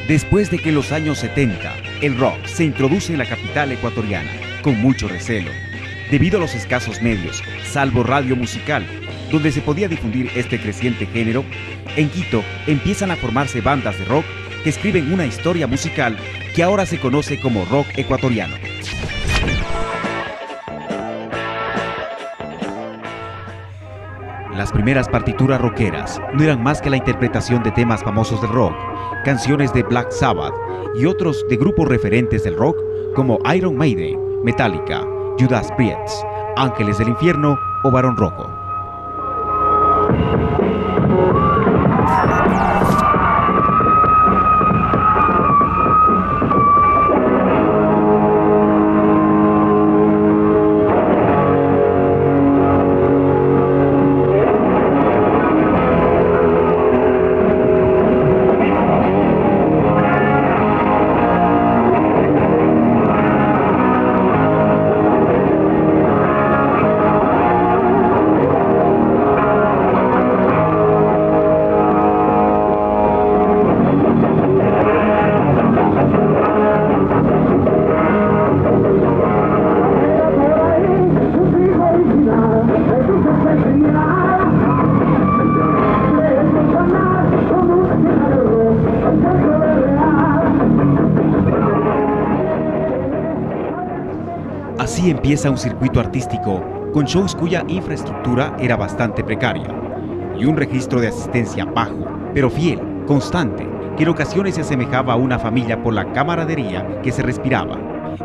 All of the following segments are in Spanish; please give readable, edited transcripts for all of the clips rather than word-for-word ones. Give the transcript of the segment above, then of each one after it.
Después de que en los años 70 el rock se introduce en la capital ecuatoriana con mucho recelo, debido a los escasos medios, salvo radio musical, donde se podía difundir este creciente género, en Quito empiezan a formarse bandas de rock que escriben una historia musical que ahora se conoce como rock ecuatoriano. Las primeras partituras rockeras no eran más que la interpretación de temas famosos del rock, canciones de Black Sabbath y otros de grupos referentes del rock como Iron Maiden, Metallica, Judas Priest, Ángeles del Infierno o Barón Rojo. Así empieza un circuito artístico con shows cuya infraestructura era bastante precaria y un registro de asistencia bajo, pero fiel, constante, que en ocasiones se asemejaba a una familia por la camaradería que se respiraba,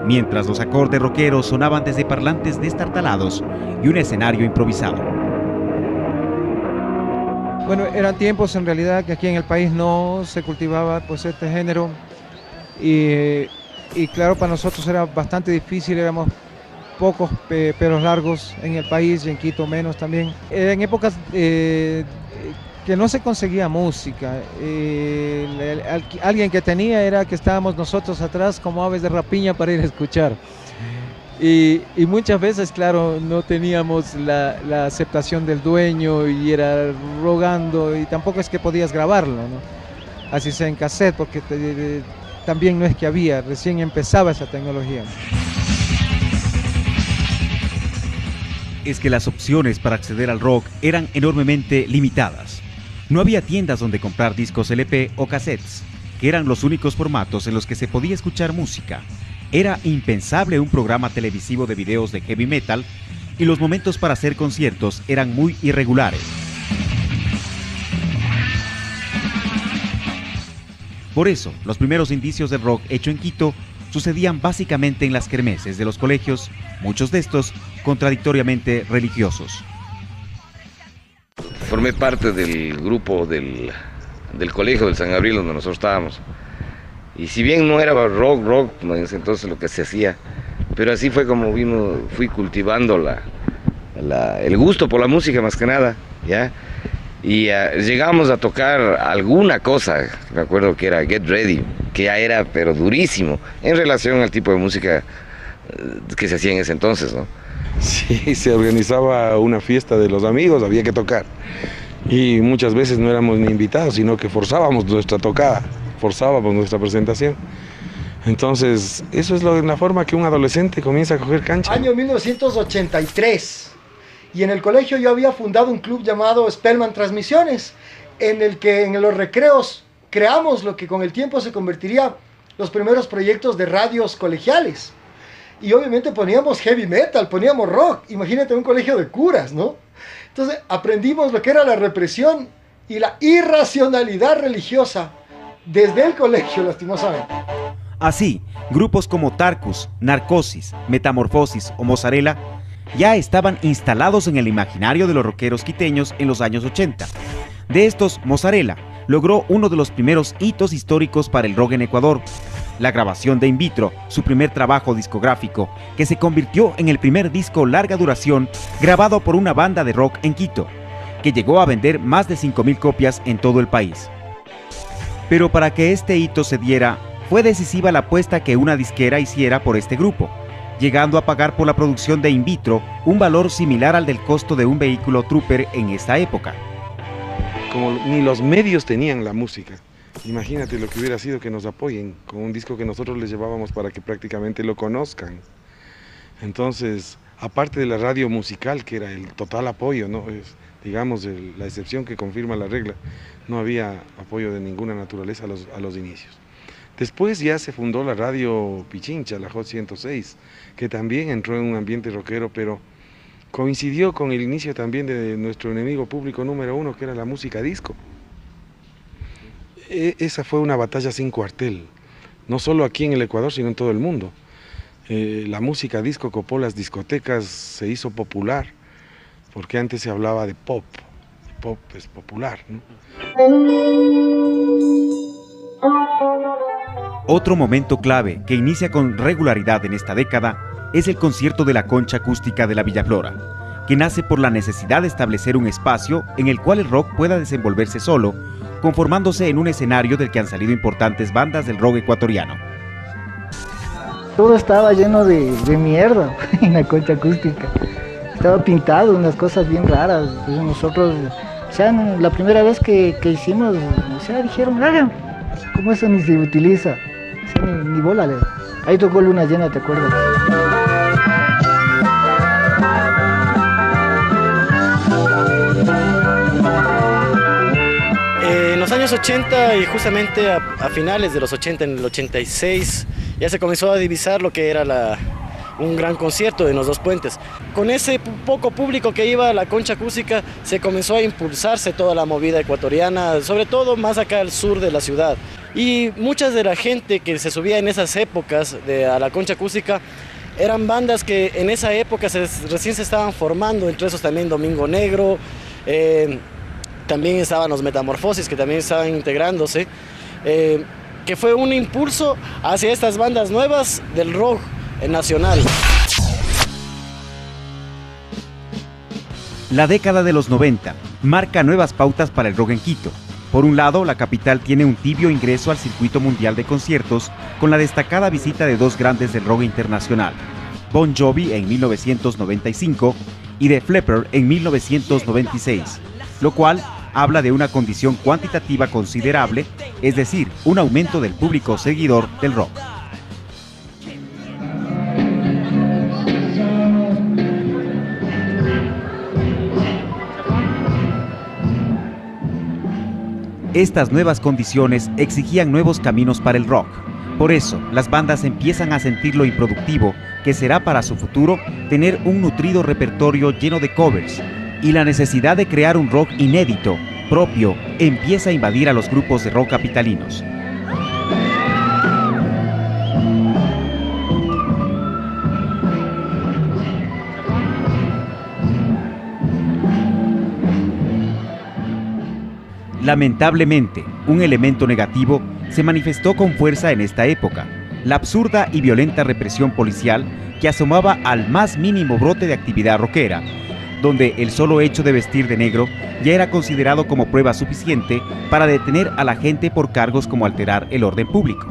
mientras los acordes rockeros sonaban desde parlantes destartalados y un escenario improvisado. Bueno, eran tiempos en realidad que aquí en el país no se cultivaba pues este género y claro, para nosotros era bastante difícil, éramos pocos pelos largos en el país y en Quito menos también. En épocas que no se conseguía música, alguien que tenía era que estábamos nosotros atrás como aves de rapiña para ir a escuchar. Y muchas veces, claro, no teníamos la aceptación del dueño y era rogando y tampoco es que podías grabarlo, ¿no? Así sea en cassette, porque también no es que había, recién empezaba esa tecnología. Es que las opciones para acceder al rock eran enormemente limitadas. No había tiendas donde comprar discos LP o cassettes, que eran los únicos formatos en los que se podía escuchar música. Era impensable un programa televisivo de videos de heavy metal y los momentos para hacer conciertos eran muy irregulares. Por eso, los primeros indicios del rock hecho en Quito sucedían básicamente en las kermeses de los colegios, muchos de estos contradictoriamente religiosos. Formé parte del grupo del colegio del San Gabriel donde nosotros estábamos. Y si bien no era rock, en ese entonces lo que se hacía, pero así fue como fui cultivando el gusto por la música más que nada, ¿ya? Y llegamos a tocar alguna cosa, me acuerdo que era Get Ready, que ya era pero durísimo en relación al tipo de música que se hacía en ese entonces, ¿no? Sí, se organizaba una fiesta de los amigos, había que tocar. Y muchas veces no éramos ni invitados, sino que forzábamos nuestra tocada, forzábamos nuestra presentación. Entonces, eso es la forma que un adolescente comienza a coger cancha. Año 1983. Y en el colegio yo había fundado un club llamado Spellman Transmisiones, en el que en los recreos creamos lo que con el tiempo se convertiría los primeros proyectos de radios colegiales. Y obviamente poníamos heavy metal, poníamos rock. Imagínate un colegio de curas, ¿no? Entonces aprendimos lo que era la represión y la irracionalidad religiosa desde el colegio, lastimosamente. Así, grupos como Tarkus, Narcosis, Metamorfosis o Mozzarella ya estaban instalados en el imaginario de los rockeros quiteños en los años 80. De estos, Mozzarella logró uno de los primeros hitos históricos para el rock en Ecuador, la grabación de In Vitro, su primer trabajo discográfico, que se convirtió en el primer disco larga duración grabado por una banda de rock en Quito, que llegó a vender más de 5.000 copias en todo el país. Pero para que este hito se diera, fue decisiva la apuesta que una disquera hiciera por este grupo, llegando a pagar por la producción de In Vitro un valor similar al del costo de un vehículo Trooper en esta época. Como ni los medios tenían la música, Imagínate lo que hubiera sido que nos apoyen con un disco que nosotros les llevábamos para que prácticamente lo conozcan. Entonces, aparte de la radio musical, que era el total apoyo, ¿no? Es, digamos, la excepción que confirma la regla, no había apoyo de ninguna naturaleza a los inicios. Después ya se fundó la radio Pichincha, la Hot 106, que también entró en un ambiente rockero, pero coincidió con el inicio también de nuestro enemigo público número uno, que era la música disco. Esa fue una batalla sin cuartel, no solo aquí en el Ecuador, sino en todo el mundo. La música disco copó las discotecas, se hizo popular, porque antes se hablaba de pop. El pop es popular, ¿no? Otro momento clave que inicia con regularidad en esta década es el concierto de la Concha Acústica de la Villaflora, que nace por la necesidad de establecer un espacio en el cual el rock pueda desenvolverse solo, conformándose en un escenario del que han salido importantes bandas del rock ecuatoriano. Todo estaba lleno de mierda en la Concha Acústica. Estaba pintado, unas cosas bien raras. Entonces nosotros, o sea, la primera vez que hicimos, o sea, dijeron, hagan, ¿cómo eso ni se utiliza? O sea, ni bola le da. Ahí tocó Luna Llena, ¿te acuerdas? En los años 80 y justamente a finales de los 80, en el 86, ya se comenzó a divisar lo que era un gran concierto en los Dos Puentes. Con ese poco público que iba a la Concha Acústica se comenzó a impulsarse toda la movida ecuatoriana, sobre todo más acá al sur de la ciudad. Y mucha de la gente que se subía en esas épocas a la Concha Acústica eran bandas que en esa época recién se estaban formando, entre esos también Domingo Negro, también estaban los Metamorfosis, que también estaban integrándose, que fue un impulso hacia estas bandas nuevas del rock nacional. La década de los 90 marca nuevas pautas para el rock en Quito. Por un lado, la capital tiene un tibio ingreso al circuito mundial de conciertos con la destacada visita de dos grandes del rock internacional, Bon Jovi en 1995 y Def Leppard en 1996, lo cual habla de una condición cuantitativa considerable, es decir, un aumento del público seguidor del rock. Estas nuevas condiciones exigían nuevos caminos para el rock. Por eso, las bandas empiezan a sentir lo improductivo que será para su futuro tener un nutrido repertorio lleno de covers, y la necesidad de crear un rock inédito, propio, empieza a invadir a los grupos de rock capitalinos. Lamentablemente, un elemento negativo se manifestó con fuerza en esta época: la absurda y violenta represión policial que asomaba al más mínimo brote de actividad rockera, donde el solo hecho de vestir de negro ya era considerado como prueba suficiente para detener a la gente por cargos como alterar el orden público.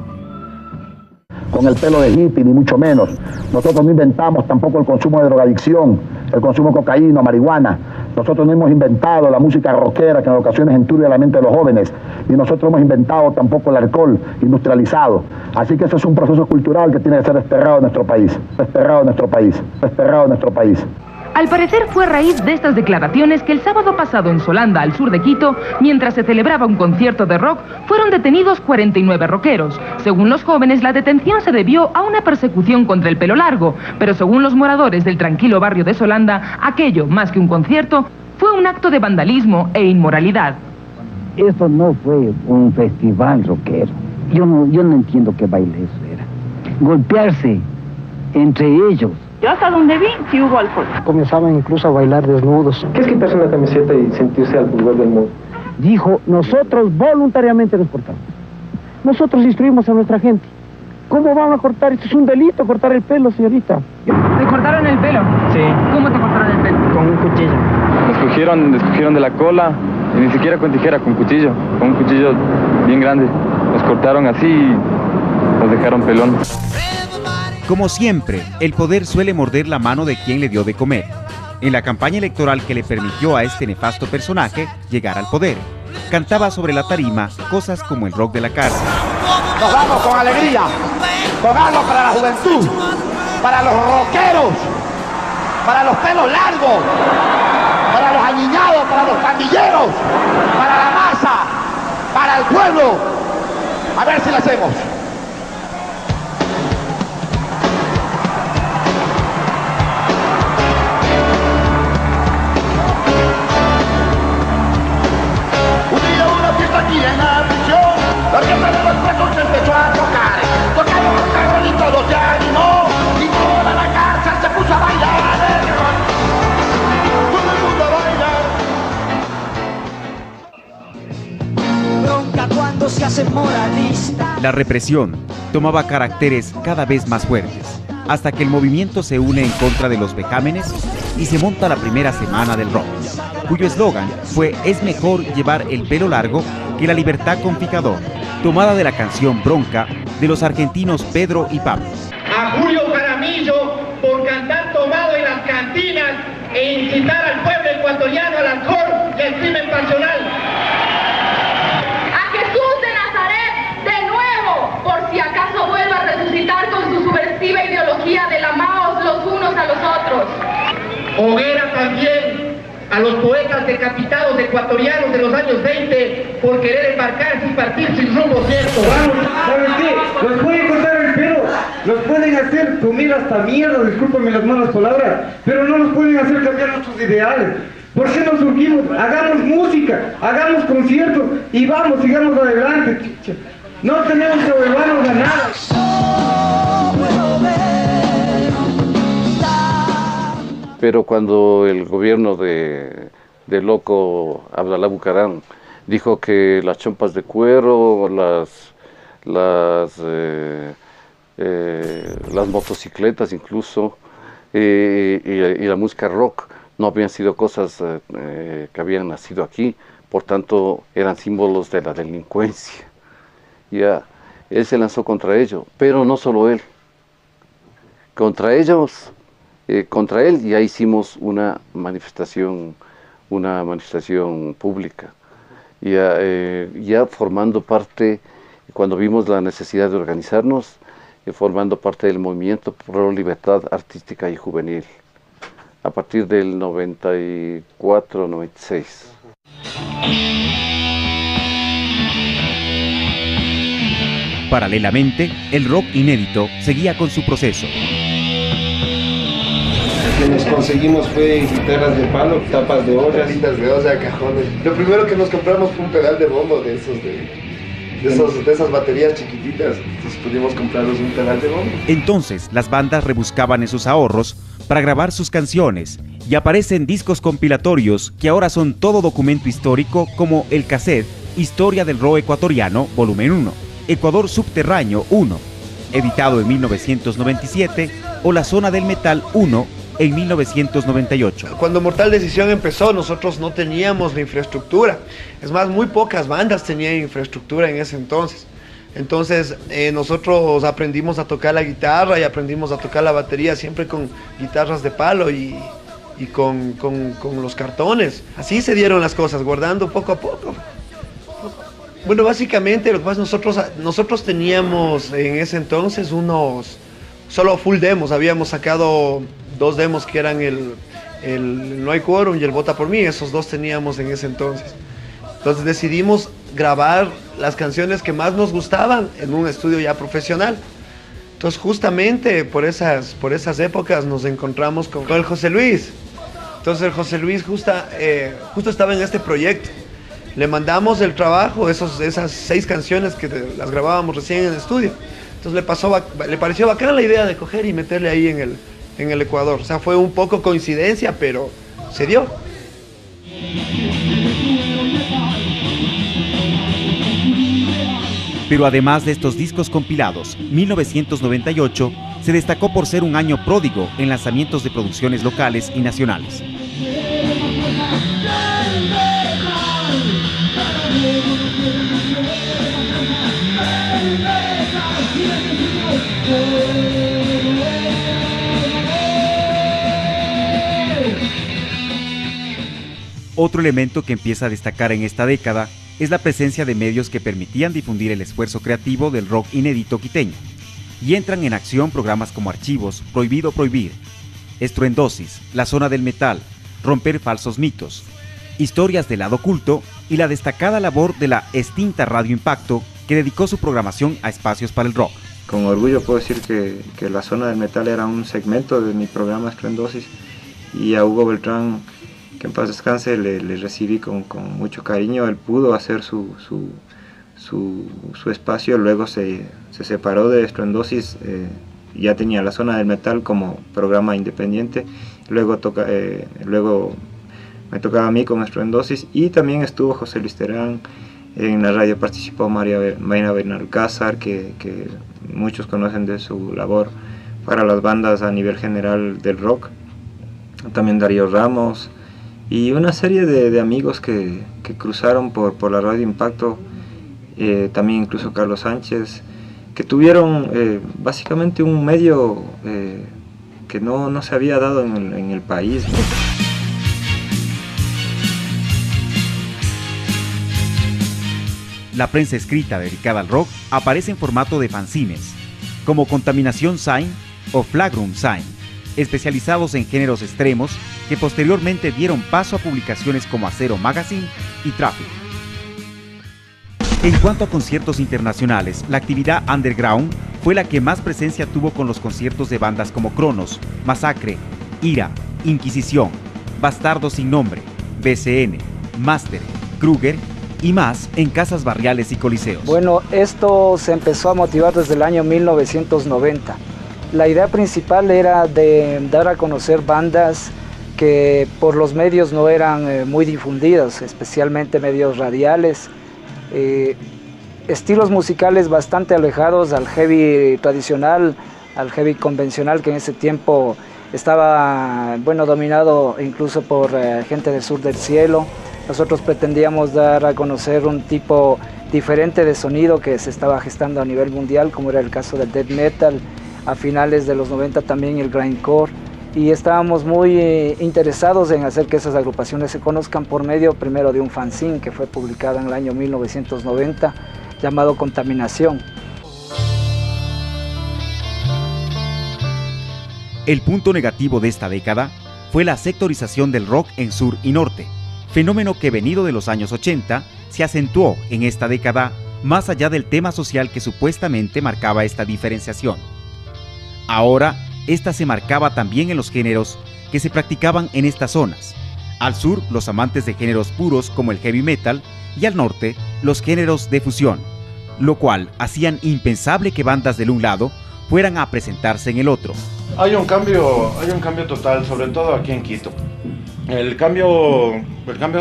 Con el pelo de hippie, ni mucho menos. Nosotros no inventamos tampoco el consumo de drogadicción, el consumo de cocaína, marihuana. Nosotros no hemos inventado la música rockera que en ocasiones enturbia la mente de los jóvenes. Y nosotros hemos inventado tampoco el alcohol industrializado. Así que eso es un proceso cultural que tiene que ser desterrado de nuestro país. Desterrado de nuestro país. Desterrado de nuestro país. Al parecer fue a raíz de estas declaraciones que el sábado pasado en Solanda, al sur de Quito, mientras se celebraba un concierto de rock, fueron detenidos 49 rockeros. Según los jóvenes, la detención se debió a una persecución contra el pelo largo, pero según los moradores del tranquilo barrio de Solanda, aquello, más que un concierto, fue un acto de vandalismo e inmoralidad. Eso no fue un festival rockero. Yo no entiendo qué baile eso era. Golpearse entre ellos. Yo hasta donde vi, sí hubo alcohol. Comenzaban incluso a bailar desnudos. ¿Qué es quitarse una camiseta y sentirse al pulgar del mundo? Dijo, nosotros voluntariamente nos cortamos. Nosotros instruimos a nuestra gente. ¿Cómo van a cortar? Esto es un delito, cortar el pelo, señorita. ¿Te cortaron el pelo? Sí. ¿Cómo te cortaron el pelo? Con un cuchillo. Nos cogieron de la cola, y ni siquiera con tijera, con cuchillo. Con un cuchillo bien grande. Nos cortaron así y nos dejaron pelón. Como siempre, el poder suele morder la mano de quien le dio de comer. En la campaña electoral que le permitió a este nefasto personaje llegar al poder, cantaba sobre la tarima cosas como el rock de la cárcel. Nos vamos con alegría, con algo para la juventud, para los rockeros, para los pelos largos, para los añiñados, para los pandilleros, para la masa, para el pueblo. A ver si lo hacemos. Aquí en la prisión, la orquesta de los presos empezó a tocar. Tocamos con carro y todo se animó, y toda la cárcel se puso a bailar. Todo el mundo a bailar. Bronca cuando se hace moralista. La represión tomaba caracteres cada vez más fuertes, hasta que el movimiento se une en contra de los vejámenes y se monta la primera semana del rock, cuyo eslogan fue "Es mejor llevar el pelo largo que la libertad con picador", tomada de la canción Bronca de los argentinos Pedro y Pablo. A Julio Jaramillo por cantar tomado en las cantinas e incitar al pueblo ecuatoriano al alcohol y al crimen pasional. A Jesús de Nazaret de nuevo, por si acaso vuelva a resucitar con su subversiva ideología del amaos los unos a los otros. Hoguera también a los poetas decapitados ecuatorianos de los años 20 por querer embarcarse y partir sin rumbo cierto. Vamos, ¿sabes qué? Nos pueden cortar el pelo, nos pueden hacer comer hasta mierda, discúlpame las malas palabras, pero no nos pueden hacer cambiar nuestros ideales. ¿Por qué nos surgimos? Hagamos música, hagamos conciertos y vamos, sigamos adelante. No tenemos que volvernos a nada. Pero cuando el gobierno de loco Abdalá Bucaram dijo que las chompas de cuero, las motocicletas incluso, y la música rock no habían sido cosas que habían nacido aquí, por tanto eran símbolos de la delincuencia. Ya, él se lanzó contra ello, pero no solo él, contra ellos. Contra él ya hicimos una manifestación pública, ya formando parte, cuando vimos la necesidad de organizarnos, formando parte del movimiento por la libertad artística y juvenil, a partir del 94-96. Paralelamente, el rock inédito seguía con su proceso. Lo que nos conseguimos fue guitarras de palo, tapas de olla, cajones. Lo primero que nos compramos fue un pedal de bombo de esas baterías chiquititas. Entonces pudimos comprarnos un pedal de bombo. Entonces las bandas rebuscaban en sus ahorros para grabar sus canciones y aparecen discos compilatorios que ahora son todo documento histórico, como el cassette Historia del Rock Ecuatoriano, volumen 1, Ecuador Subterráneo 1, editado en 1997, o La Zona del Metal 1, en 1998. Cuando Mortal Decisión empezó, nosotros no teníamos la infraestructura. Es más, muy pocas bandas tenían infraestructura en ese entonces. Entonces nosotros aprendimos a tocar la guitarra y aprendimos a tocar la batería siempre con guitarras de palo y con los cartones. Así se dieron las cosas, guardando poco a poco. Bueno, básicamente nosotros teníamos en ese entonces solo full demos. Habíamos sacado 2 demos que eran el No hay quórum y el Vota por mí. Esos 2 teníamos en ese entonces. Entonces decidimos grabar las canciones que más nos gustaban en un estudio ya profesional. Entonces justamente por esas épocas nos encontramos con el José Luis. Entonces el José Luis justo estaba en este proyecto. Le mandamos el trabajo, esas 6 canciones que las grabábamos recién en el estudio. Entonces le pareció bacán la idea de coger y meterle ahí en el Ecuador. O sea, fue un poco coincidencia, pero se dio. Pero además de estos discos compilados, 1998 se destacó por ser un año pródigo en lanzamientos de producciones locales y nacionales. Otro elemento que empieza a destacar en esta década es la presencia de medios que permitían difundir el esfuerzo creativo del rock inédito quiteño. Y entran en acción programas como Archivos, Prohibido Prohibir, Estruendosis, La Zona del Metal, Romper Falsos Mitos, Historias del Lado Oculto y la destacada labor de la extinta Radio Impacto, que dedicó su programación a espacios para el rock. Con orgullo puedo decir que La Zona del Metal era un segmento de mi programa Estruendosis, y a Hugo Beltrán, que en paz descanse, le recibí con mucho cariño. Él pudo hacer su espacio, luego se separó de Estruendosis, ya tenía La Zona del Metal como programa independiente, luego me tocaba a mí con Estruendosis, y también estuvo José Luis Terán. En la radio participó Mayra Benalcázar, que muchos conocen de su labor para las bandas a nivel general del rock, también Darío Ramos, y una serie de amigos que cruzaron por la Radio Impacto, también incluso Carlos Sánchez, que tuvieron básicamente un medio que no se había dado en el país. La prensa escrita dedicada al rock aparece en formato de fanzines, como Contaminación Sign o Flagrum Sign, especializados en géneros extremos que posteriormente dieron paso a publicaciones como Acero Magazine y Traffic. En cuanto a conciertos internacionales, la actividad underground fue la que más presencia tuvo con los conciertos de bandas como Cronos, Masacre, Ira, Inquisición, Bastardo Sin Nombre, BCN, Master, Kruger y más en casas barriales y coliseos. Bueno, esto se empezó a motivar desde el año 1990. La idea principal era de dar a conocer bandas que por los medios no eran muy difundidas, especialmente medios radiales, estilos musicales bastante alejados al heavy tradicional, al heavy convencional, que en ese tiempo estaba dominado incluso por gente del sur del cielo. Nosotros pretendíamos dar a conocer un tipo diferente de sonido que se estaba gestando a nivel mundial, como era el caso del death metal, a finales de los 90 también el grindcore, y estábamos muy interesados en hacer que esas agrupaciones se conozcan por medio primero de un fanzine que fue publicado en el año 1990 llamado Contaminación. El punto negativo de esta década fue la sectorización del rock en sur y norte, fenómeno que venido de los años 80 se acentuó en esta década más allá del tema social que supuestamente marcaba esta diferenciación. Ahora, esta se marcaba también en los géneros que se practicaban en estas zonas. Al sur, los amantes de géneros puros como el heavy metal, y al norte, los géneros de fusión, lo cual hacían impensable que bandas del un lado fueran a presentarse en el otro. Hay un cambio total, sobre todo aquí en Quito. El cambio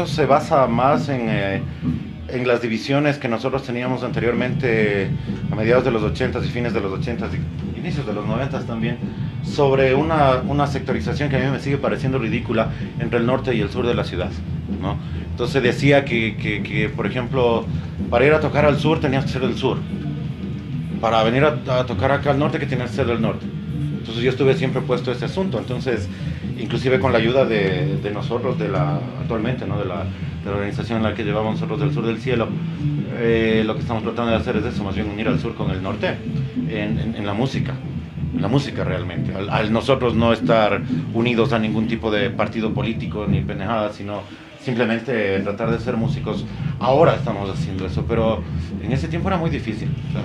se basa más en las divisiones que nosotros teníamos anteriormente a mediados de los 80s y fines de los 80s y inicios de los 90s también, sobre una sectorización que a mí me sigue pareciendo ridícula entre el norte y el sur de la ciudad, ¿no? Entonces decía que, por ejemplo, para ir a tocar al sur tenías que ser del sur, para venir a tocar acá al norte que tenías que ser del norte. Entonces yo estuve siempre puesto ese asunto, entonces inclusive con la ayuda de nosotros, actualmente, ¿no? de la organización en la que llevamos nosotros del sur del cielo, lo que estamos tratando de hacer es eso, más bien unir al sur con el norte en la música realmente, al nosotros no estar unidos a ningún tipo de partido político ni pendejada, sino simplemente tratar de ser músicos. Ahora estamos haciendo eso, pero en ese tiempo era muy difícil. O sea,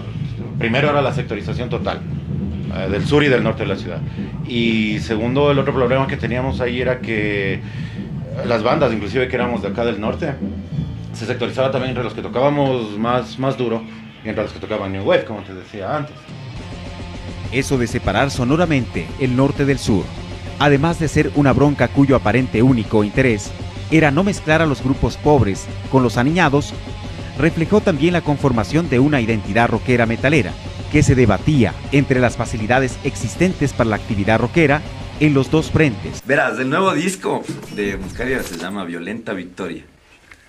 primero era la sectorización total del sur y del norte de la ciudad, y segundo, el otro problema que teníamos ahí era que las bandas, inclusive que éramos de acá del norte, se sectorizaba también entre los que tocábamos más duro y entre los que tocaban New Wave, como te decía antes. Eso de separar sonoramente el norte del sur, además de ser una bronca cuyo aparente único interés era no mezclar a los grupos pobres con los aniñados, reflejó también la conformación de una identidad rockera metalera, que se debatía entre las facilidades existentes para la actividad rockera en los dos frentes. Verás, el nuevo disco de Muscaria se llama Violenta Victoria,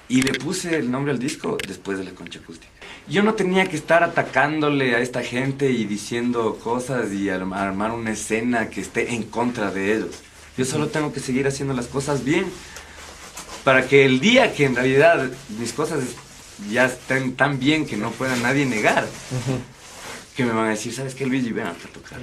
y le puse el nombre al disco después de la Concha Acústica. Yo no tenía que estar atacándole a esta gente y diciendo cosas y armar una escena que esté en contra de ellos. Yo solo tengo que seguir haciendo las cosas bien para que el día que en realidad mis cosas ya están tan bien que no pueda nadie negar. Que me van a decir, ¿sabes qué, Luigi? Ven a tocar.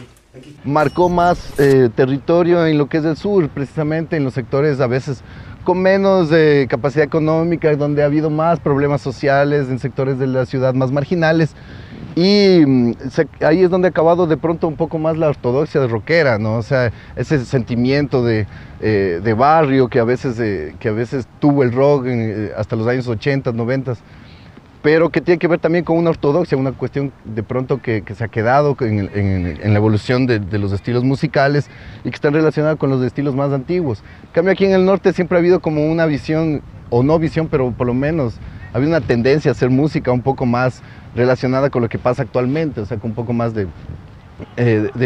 Marcó más territorio en lo que es el sur, precisamente en los sectores a veces con menos capacidad económica, donde ha habido más problemas sociales, en sectores de la ciudad más marginales. Y ahí es donde ha acabado de pronto un poco más la ortodoxia rockera, ¿no? O sea, ese sentimiento de barrio que a veces tuvo el rock hasta los años 80, 90, pero que tiene que ver también con una ortodoxia, una cuestión de pronto que se ha quedado en la evolución de los estilos musicales y que están relacionados con los estilos más antiguos. En cambio, aquí en el norte siempre ha habido como una visión, o no visión, pero por lo menos ha habido una tendencia a hacer música un poco más relacionada con lo que pasa actualmente, o sea, con un poco más de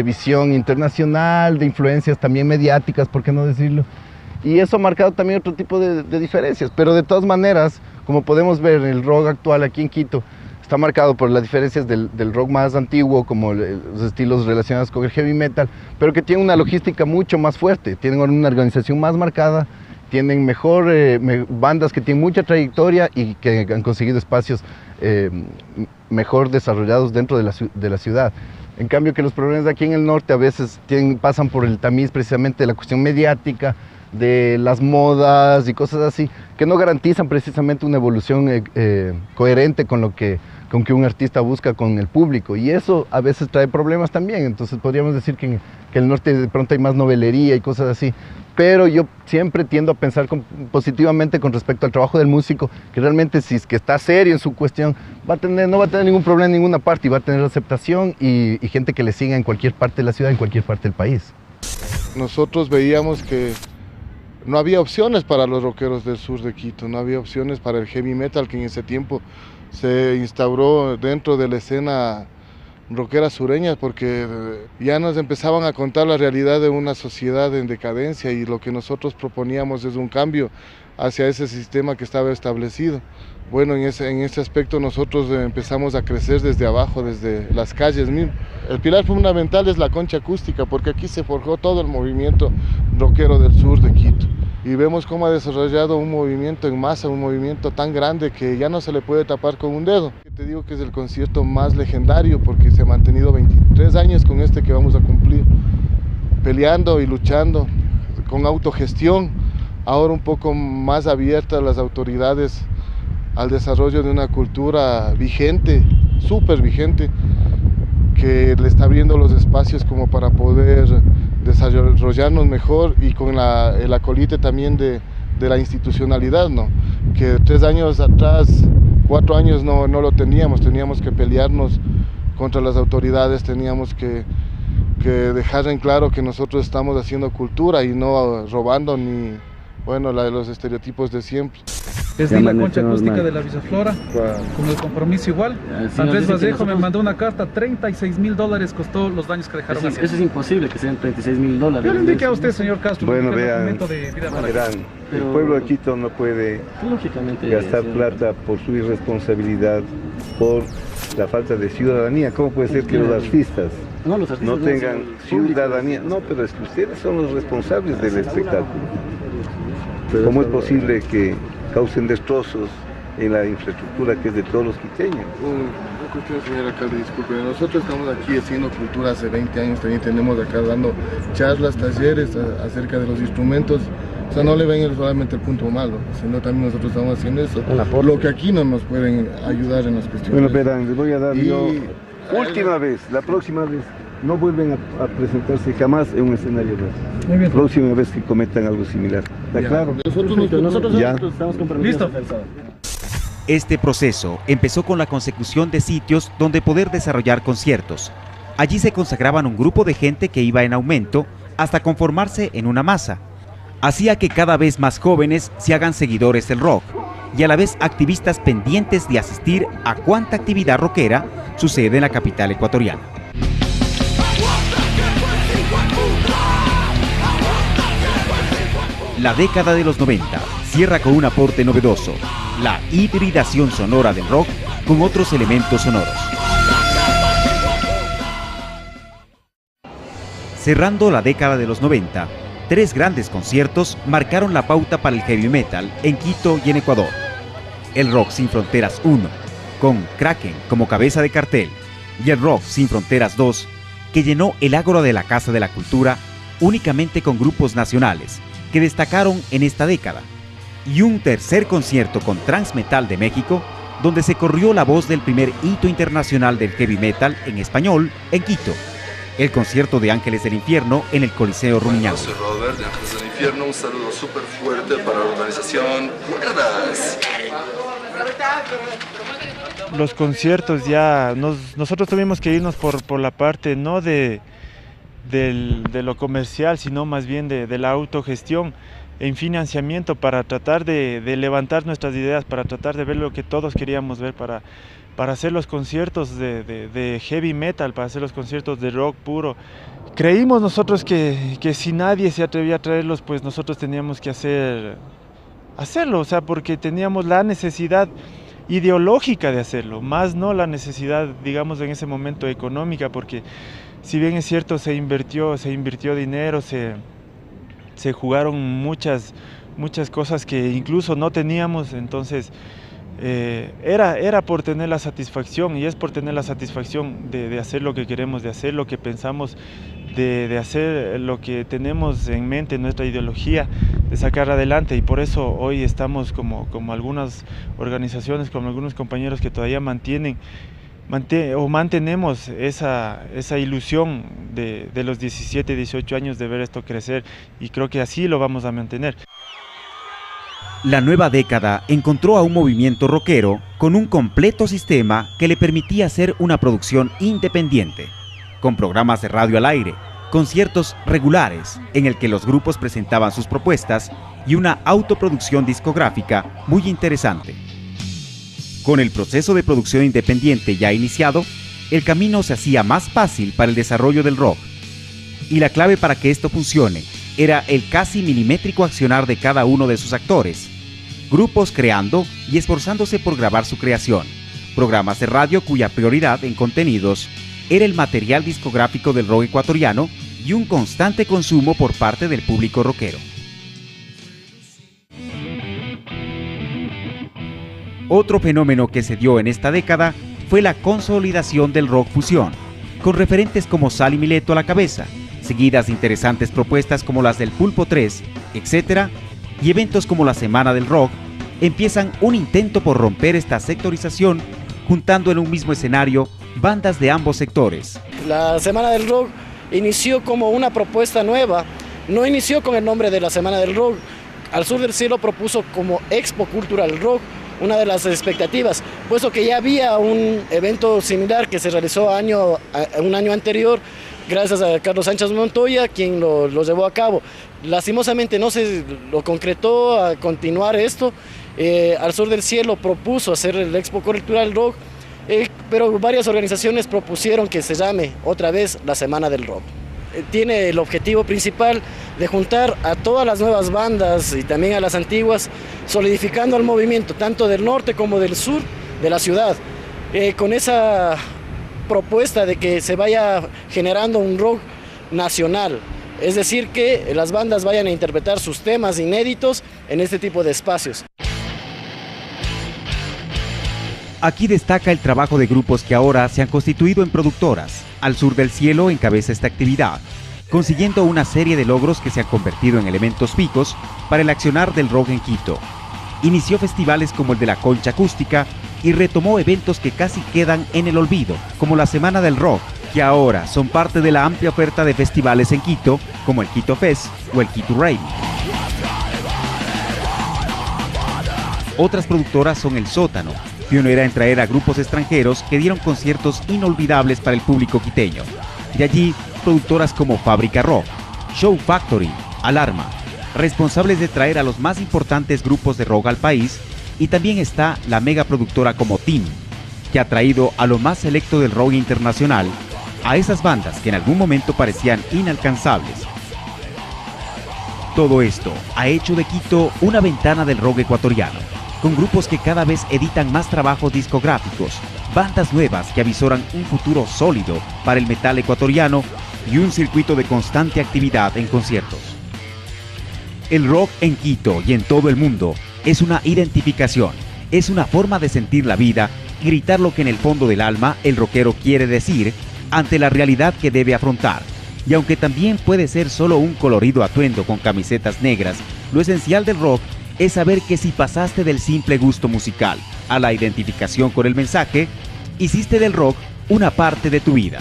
visión internacional, de influencias también mediáticas, ¿por qué no decirlo? Y eso ha marcado también otro tipo de diferencias, pero de todas maneras, como podemos ver, el rock actual aquí en Quito está marcado por las diferencias del rock más antiguo, como los estilos relacionados con el heavy metal, pero que tiene una logística mucho más fuerte, tienen una organización más marcada, tienen bandas que tienen mucha trayectoria y que han conseguido espacios mejor desarrollados dentro de la ciudad. En cambio, que los problemas de aquí en el norte a veces pasan por el tamiz precisamente de la cuestión mediática, de las modas y cosas así, que no garantizan precisamente una evolución coherente con que un artista busca con el público, y eso a veces trae problemas también. Entonces podríamos decir que en el norte de pronto hay más novelería y cosas así, pero yo siempre tiendo a pensar positivamente con respecto al trabajo del músico, que realmente si es que está serio en su cuestión, no va a tener ningún problema en ninguna parte, y va a tener aceptación y gente que le siga en cualquier parte de la ciudad, en cualquier parte del país. Nosotros veíamos que no había opciones para los rockeros del sur de Quito, no había opciones para el heavy metal, que en ese tiempo se instauró dentro de la escena rockera sureña, porque ya nos empezaban a contar la realidad de una sociedad en decadencia, y lo que nosotros proponíamos es un cambio hacia ese sistema que estaba establecido. Bueno, en ese aspecto nosotros empezamos a crecer desde abajo, desde las calles mismas. El pilar fundamental es la concha acústica, porque aquí se forjó todo el movimiento rockero del sur de Quito. Y vemos cómo ha desarrollado un movimiento en masa, un movimiento tan grande que ya no se le puede tapar con un dedo. Te digo que es el concierto más legendario, porque se ha mantenido 23 años con este que vamos a cumplir, peleando y luchando con autogestión, ahora un poco más abierta a las autoridades al desarrollo de una cultura vigente, súper vigente, que le está abriendo los espacios como para poder desarrollarnos mejor, y con el acolite también de la institucionalidad, ¿no? Que 3 años atrás, 4 años no lo teníamos que pelearnos contra las autoridades, teníamos que dejar en claro que nosotros estamos haciendo cultura y no robando ni, bueno, los estereotipos de siempre. Desde la concha acústica de la Visaflora, con el compromiso igual. Andrés Vallejo me mandó una carta, $36.000 costó los daños que dejaron hacer. Eso es imposible que sean $36.000. Yo le indiqué a usted, señor Castro. Bueno, vean, el pueblo de Quito no puede gastar plata por su irresponsabilidad, por la falta de ciudadanía. ¿Cómo puede ser que los artistas no tengan ciudadanía? No, pero es que ustedes son los responsables del espectáculo. ¿Cómo es posible que causen destrozos en la infraestructura que es de todos los quiteños? Una cuestión, señor alcalde, disculpe, nosotros estamos aquí haciendo cultura hace 20 años, también tenemos acá dando charlas, talleres acerca de los instrumentos, o sea, no le ven solamente el punto malo, sino también nosotros estamos haciendo eso, lo que aquí no nos pueden ayudar en las cuestiones. Bueno, verán, les voy a dar última vez, la próxima vez, no vuelven a presentarse jamás en un escenario más. La próxima vez que cometan algo similar. ¿Está claro? Nosotros estamos comprometidos. ¿Listo? Este proceso empezó con la consecución de sitios donde poder desarrollar conciertos. Allí se consagraban un grupo de gente que iba en aumento hasta conformarse en una masa. Hacía que cada vez más jóvenes se hagan seguidores del rock y a la vez activistas pendientes de asistir a cuánta actividad rockera sucede en la capital ecuatoriana. La década de los 90 cierra con un aporte novedoso, la hibridación sonora del rock con otros elementos sonoros. Cerrando la década de los 90, 3 grandes conciertos marcaron la pauta para el heavy metal en Quito y en Ecuador. el Rock Sin Fronteras 1, con Kraken como cabeza de cartel, y el Rock Sin Fronteras 2, que llenó el ágora de la Casa de la Cultura únicamente con grupos nacionales que destacaron en esta década, y un tercer concierto con Transmetal de México, donde se corrió la voz del primer hito internacional del heavy metal en español en Quito, el concierto de Ángeles del Infierno en el Coliseo Rumiñahui. Soy Robert de Ángeles del Infierno, un saludo súper fuerte para la organización Cuerdas. Los conciertos ya, nosotros tuvimos que irnos por la parte no de lo comercial, sino más bien de la autogestión en financiamiento para tratar de levantar nuestras ideas, para tratar de ver lo que todos queríamos ver, para hacer los conciertos de heavy metal, para hacer los conciertos de rock puro. Creímos nosotros que si nadie se atrevía a traerlos, pues nosotros teníamos que hacerlo, o sea, porque teníamos la necesidad ideológica de hacerlo, más no la necesidad, digamos, en ese momento económica, porque si bien es cierto, se invirtió dinero, se jugaron muchas cosas que incluso no teníamos, entonces era por tener la satisfacción, y es por tener la satisfacción de hacer lo que queremos, de hacer lo que pensamos, de hacer lo que tenemos en mente, nuestra ideología, de sacar adelante, y por eso hoy estamos como algunas organizaciones, como algunos compañeros que todavía mantenemos esa ilusión de los 17, 18 años de ver esto crecer, y creo que así lo vamos a mantener. La nueva década encontró a un movimiento rockero con un completo sistema que le permitía hacer una producción independiente, con programas de radio al aire, conciertos regulares en el que los grupos presentaban sus propuestas y una autoproducción discográfica muy interesante. Con el proceso de producción independiente ya iniciado, el camino se hacía más fácil para el desarrollo del rock. Y la clave para que esto funcione era el casi milimétrico accionar de cada uno de sus actores. Grupos creando y esforzándose por grabar su creación. Programas de radio cuya prioridad en contenidos era el material discográfico del rock ecuatoriano y un constante consumo por parte del público rockero. Otro fenómeno que se dio en esta década fue la consolidación del rock fusión, con referentes como Sal y Mileto a la cabeza, seguidas de interesantes propuestas como las del Pulpo 3, etc., y eventos como la Semana del Rock empiezan un intento por romper esta sectorización, juntando en un mismo escenario bandas de ambos sectores. La Semana del Rock inició como una propuesta nueva, no inició con el nombre de la Semana del Rock. Al Sur del Cielo propuso como Expo Cultural Rock, una de las expectativas, puesto que ya había un evento similar que se realizó un año anterior, gracias a Carlos Sánchez Montoya, quien lo llevó a cabo. Lastimosamente no se lo concretó a continuar esto. Al Sur del Cielo propuso hacer el Expo Cultural Rock, pero varias organizaciones propusieron que se llame otra vez la Semana del Rock. Tiene el objetivo principal de juntar a todas las nuevas bandas y también a las antiguas, solidificando el movimiento tanto del norte como del sur de la ciudad, con esa propuesta de que se vaya generando un rock nacional, es decir, que las bandas vayan a interpretar sus temas inéditos en este tipo de espacios. Aquí destaca el trabajo de grupos que ahora se han constituido en productoras. Al Sur del Cielo encabeza esta actividad, consiguiendo una serie de logros que se han convertido en elementos fijos para el accionar del rock en Quito. Inició festivales como el de la Concha Acústica y retomó eventos que casi quedan en el olvido, como la Semana del Rock, que ahora son parte de la amplia oferta de festivales en Quito, como el Quito Fest o el Quito Rave. Otras productoras son El Sótano, pionera en traer a grupos extranjeros que dieron conciertos inolvidables para el público quiteño. De allí, productoras como Fábrica Rock, Show Factory, Alarma, responsables de traer a los más importantes grupos de rock al país, y también está la mega productora como Team, que ha traído a lo más selecto del rock internacional, a esas bandas que en algún momento parecían inalcanzables. Todo esto ha hecho de Quito una ventana del rock ecuatoriano, con grupos que cada vez editan más trabajos discográficos, bandas nuevas que avisoran un futuro sólido para el metal ecuatoriano y un circuito de constante actividad en conciertos. El rock en Quito y en todo el mundo es una identificación es una forma de sentir la vida y gritar lo que en el fondo del alma el rockero quiere decir ante la realidad que debe afrontar. Y aunque también puede ser solo un colorido atuendo con camisetas negras, lo esencial del rock es saber que si pasaste del simple gusto musical a la identificación con el mensaje, hiciste del rock una parte de tu vida.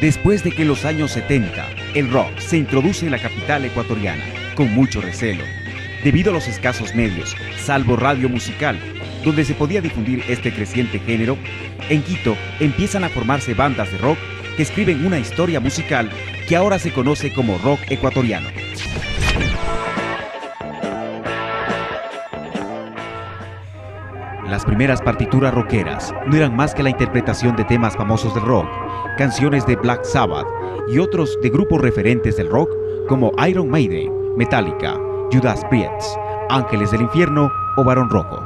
Después de que en los años 70 el rock se introduce en la capital ecuatoriana con mucho recelo, debido a los escasos medios, salvo radio musical, donde se podía difundir este creciente género, en Quito empiezan a formarse bandas de rock que escriben una historia musical que ahora se conoce como rock ecuatoriano. Las primeras partituras rockeras no eran más que la interpretación de temas famosos del rock, canciones de Black Sabbath y otros de grupos referentes del rock como Iron Maiden, Metallica, Judas Priest, Ángeles del Infierno o Barón Rojo.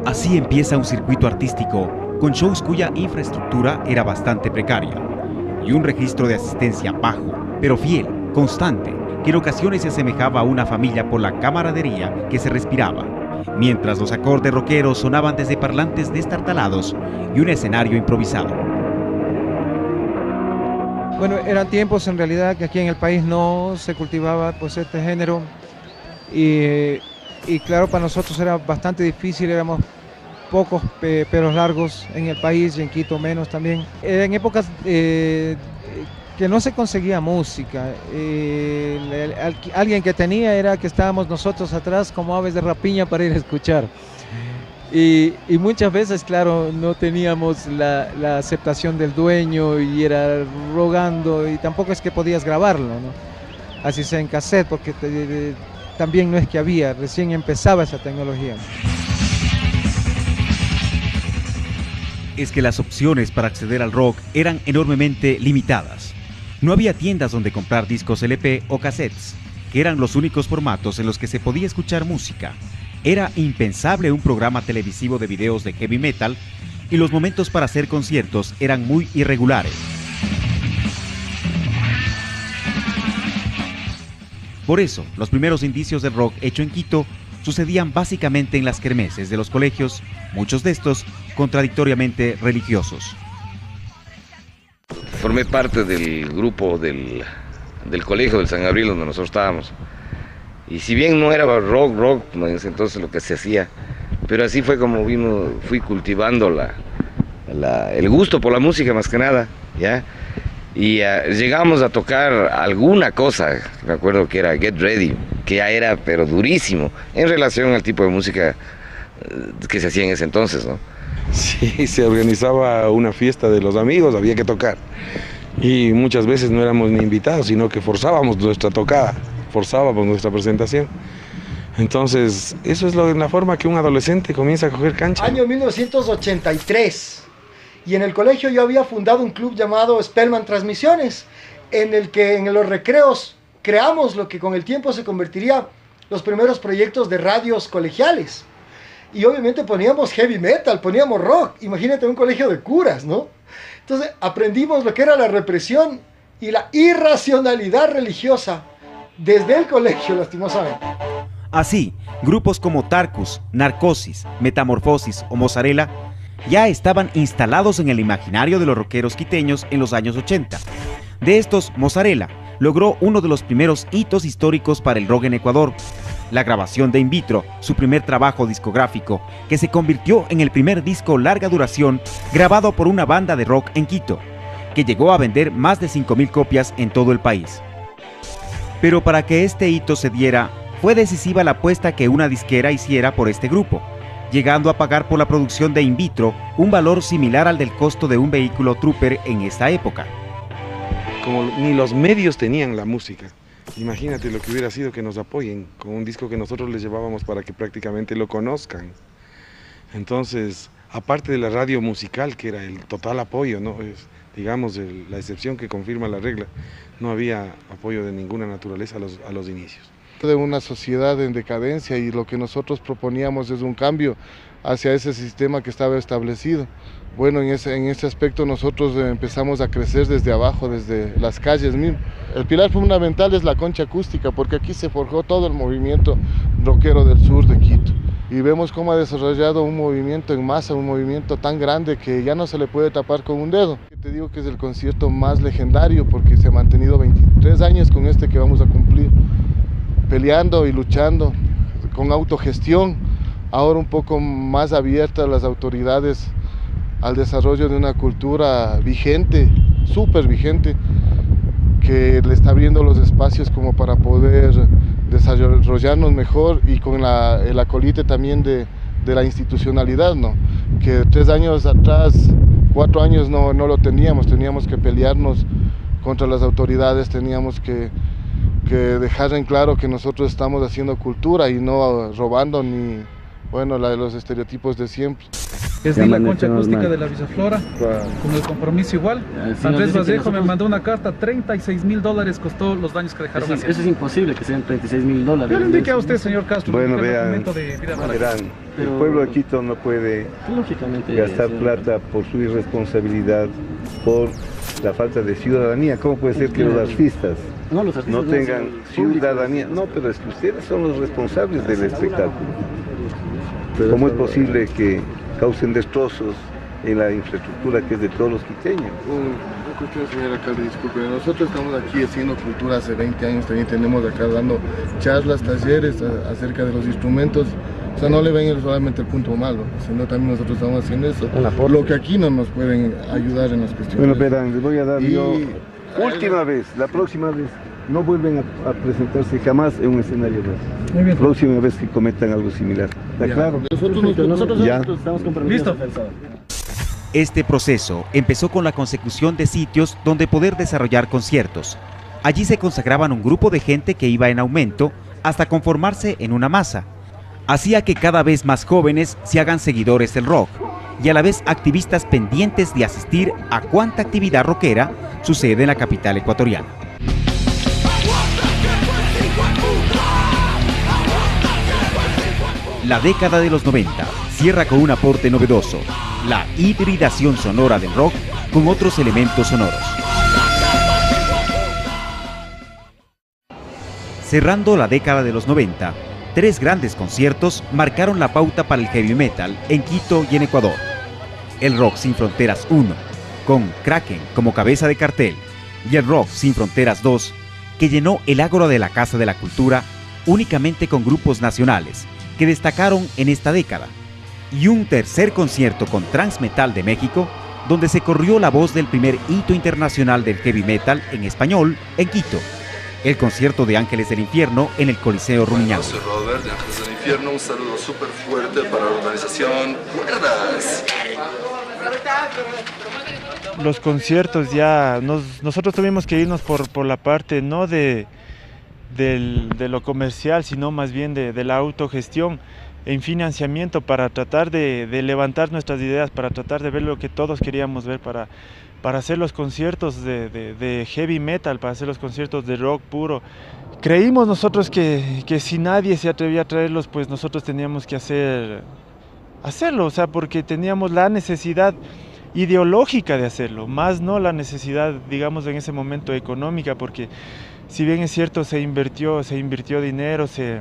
Así empieza un circuito artístico con shows cuya infraestructura era bastante precaria y un registro de asistencia bajo, pero fiel, constante, que en ocasiones se asemejaba a una familia por la camaradería que se respiraba, mientras los acordes rockeros sonaban desde parlantes destartalados y un escenario improvisado. Bueno, eran tiempos en realidad que aquí en el país no se cultivaba pues este género y claro, para nosotros era bastante difícil, éramos pocos pelos largos en el país y en Quito menos también. En épocas que no se conseguía música, alguien que tenía era que estábamos nosotros atrás como aves de rapiña para ir a escuchar. Y muchas veces, claro, no teníamos la aceptación del dueño y era rogando y tampoco es que podías grabarlo, ¿no? Así sea en cassette, porque también no es que había, recién empezaba esa tecnología. Es que las opciones para acceder al rock eran enormemente limitadas. No había tiendas donde comprar discos LP o cassettes, que eran los únicos formatos en los que se podía escuchar música. Era impensable un programa televisivo de videos de heavy metal y los momentos para hacer conciertos eran muy irregulares. Por eso, los primeros indicios del rock hecho en Quito sucedían básicamente en las kermeses de los colegios, muchos de estos contradictoriamente religiosos. Formé parte del grupo del colegio del San Gabriel donde nosotros estábamos. Y si bien no era rock, en ese entonces lo que se hacía, pero así fue como fui cultivando el gusto por la música más que nada, ¿ya? Y llegamos a tocar alguna cosa, me acuerdo que era Get Ready, que ya era pero durísimo en relación al tipo de música que se hacía en ese entonces, ¿no? Sí, se organizaba una fiesta de los amigos, había que tocar. Y muchas veces no éramos ni invitados, sino que forzábamos nuestra tocada, forzábamos nuestra presentación. Entonces, eso es la forma que un adolescente comienza a coger cancha. Año 1983. Y en el colegio yo había fundado un club llamado Spellman Transmisiones, en el que en los recreos creamos lo que con el tiempo se convertiría los primeros proyectos de radios colegiales. Y obviamente poníamos heavy metal, poníamos rock. Imagínate un colegio de curas, ¿no? Entonces aprendimos lo que era la represión y la irracionalidad religiosa desde el colegio, lastimosamente. Así, grupos como Tarkus, Narcosis, Metamorfosis o Mozzarella ya estaban instalados en el imaginario de los rockeros quiteños en los años 80. De estos, Mozzarella logró uno de los primeros hitos históricos para el rock en Ecuador, la grabación de In Vitro, su primer trabajo discográfico, que se convirtió en el primer disco larga duración grabado por una banda de rock en Quito, que llegó a vender más de 5.000 copias en todo el país. Pero para que este hito se diera, fue decisiva la apuesta que una disquera hiciera por este grupo, llegando a pagar por la producción de In Vitro un valor similar al del costo de un vehículo Trooper en esta época. Como ni los medios tenían la música, imagínate lo que hubiera sido que nos apoyen con un disco que nosotros les llevábamos para que prácticamente lo conozcan. Entonces, aparte de la radio musical, que era el total apoyo, ¿no? Es, digamos, la excepción que confirma la regla, no había apoyo de ninguna naturaleza a los inicios. De una sociedad en decadencia, y lo que nosotros proponíamos es un cambio hacia ese sistema que estaba establecido. Bueno, en ese aspecto nosotros empezamos a crecer desde abajo, desde las calles mismas. El pilar fundamental es la concha acústica, porque aquí se forjó todo el movimiento rockero del sur de Quito. Y vemos cómo ha desarrollado un movimiento en masa, un movimiento tan grande que ya no se le puede tapar con un dedo. Te digo que es el concierto más legendario porque se ha mantenido 23 años con este que vamos a cumplir, peleando y luchando con autogestión, ahora un poco más abierta a las autoridades al desarrollo de una cultura vigente, súper vigente, que le está abriendo los espacios como para poder desarrollarnos mejor, y con el acolite también de la institucionalidad, ¿no? Que 3 años atrás, 4 años no lo teníamos que pelearnos contra las autoridades, teníamos que dejar en claro que nosotros estamos haciendo cultura y no robando ni, bueno, los estereotipos de siempre. Desde la concha acústica de la Visaflora, con el compromiso igual. Andrés Vallejo me mandó una carta, $36.000 costó los daños que dejaron hacer. Eso es imposible que sean $36.000. Yo le indiqué a usted, señor Castro. Bueno, vean, el pueblo de Quito no puede gastar plata por su irresponsabilidad, por la falta de ciudadanía. ¿Cómo puede ser que los artistas no tengan ciudadanía? No, pero es que ustedes son los responsables del espectáculo. ¿Cómo es posible que causen destrozos en la infraestructura que es de todos los quiteños? Una cuestión, señor alcalde, disculpe, nosotros estamos aquí haciendo cultura hace 20 años, también tenemos acá dando charlas, talleres acerca de los instrumentos. O sea, no le ven solamente el punto malo, sino también nosotros estamos haciendo eso, lo que aquí no nos pueden ayudar en las cuestiones. Bueno, verán, les voy a dar última vez, la próxima vez, no vuelven a presentarse jamás en un escenario más. Muy bien. Próxima vez que cometan algo similar. ¿Está claro? Nosotros estamos comprometidos. ¿Listo? Este proceso empezó con la consecución de sitios donde poder desarrollar conciertos. Allí se consagraban un grupo de gente que iba en aumento hasta conformarse en una masa. Hacía que cada vez más jóvenes se hagan seguidores del rock y a la vez activistas pendientes de asistir a cuánta actividad rockera sucede en la capital ecuatoriana. La década de los 90 cierra con un aporte novedoso, la hibridación sonora del rock con otros elementos sonoros. Cerrando la década de los 90, 3 grandes conciertos marcaron la pauta para el heavy metal en Quito y en Ecuador. El Rock Sin Fronteras 1, con Kraken como cabeza de cartel, y el Rock Sin Fronteras 2, que llenó el ágora de la Casa de la Cultura únicamente con grupos nacionales que destacaron en esta década, y un tercer concierto con Transmetal de México, donde se corrió la voz del primer hito internacional del heavy metal en español en Quito, el concierto de Ángeles del Infierno en el Coliseo Rumiñahui. Soy Robert de Ángeles del Infierno, un saludo súper fuerte para la organización Cuerdas. Los conciertos ya, nosotros tuvimos que irnos por la parte no de lo comercial, sino más bien de la autogestión en financiamiento para tratar de levantar nuestras ideas, para tratar de ver lo que todos queríamos ver, para hacer los conciertos de heavy metal, para hacer los conciertos de rock puro. Creímos nosotros que si nadie se atrevía a traerlos, pues nosotros teníamos que hacerlo, o sea, porque teníamos la necesidad ideológica de hacerlo, más no la necesidad, digamos, en ese momento económica, porque si bien es cierto, se invirtió dinero, se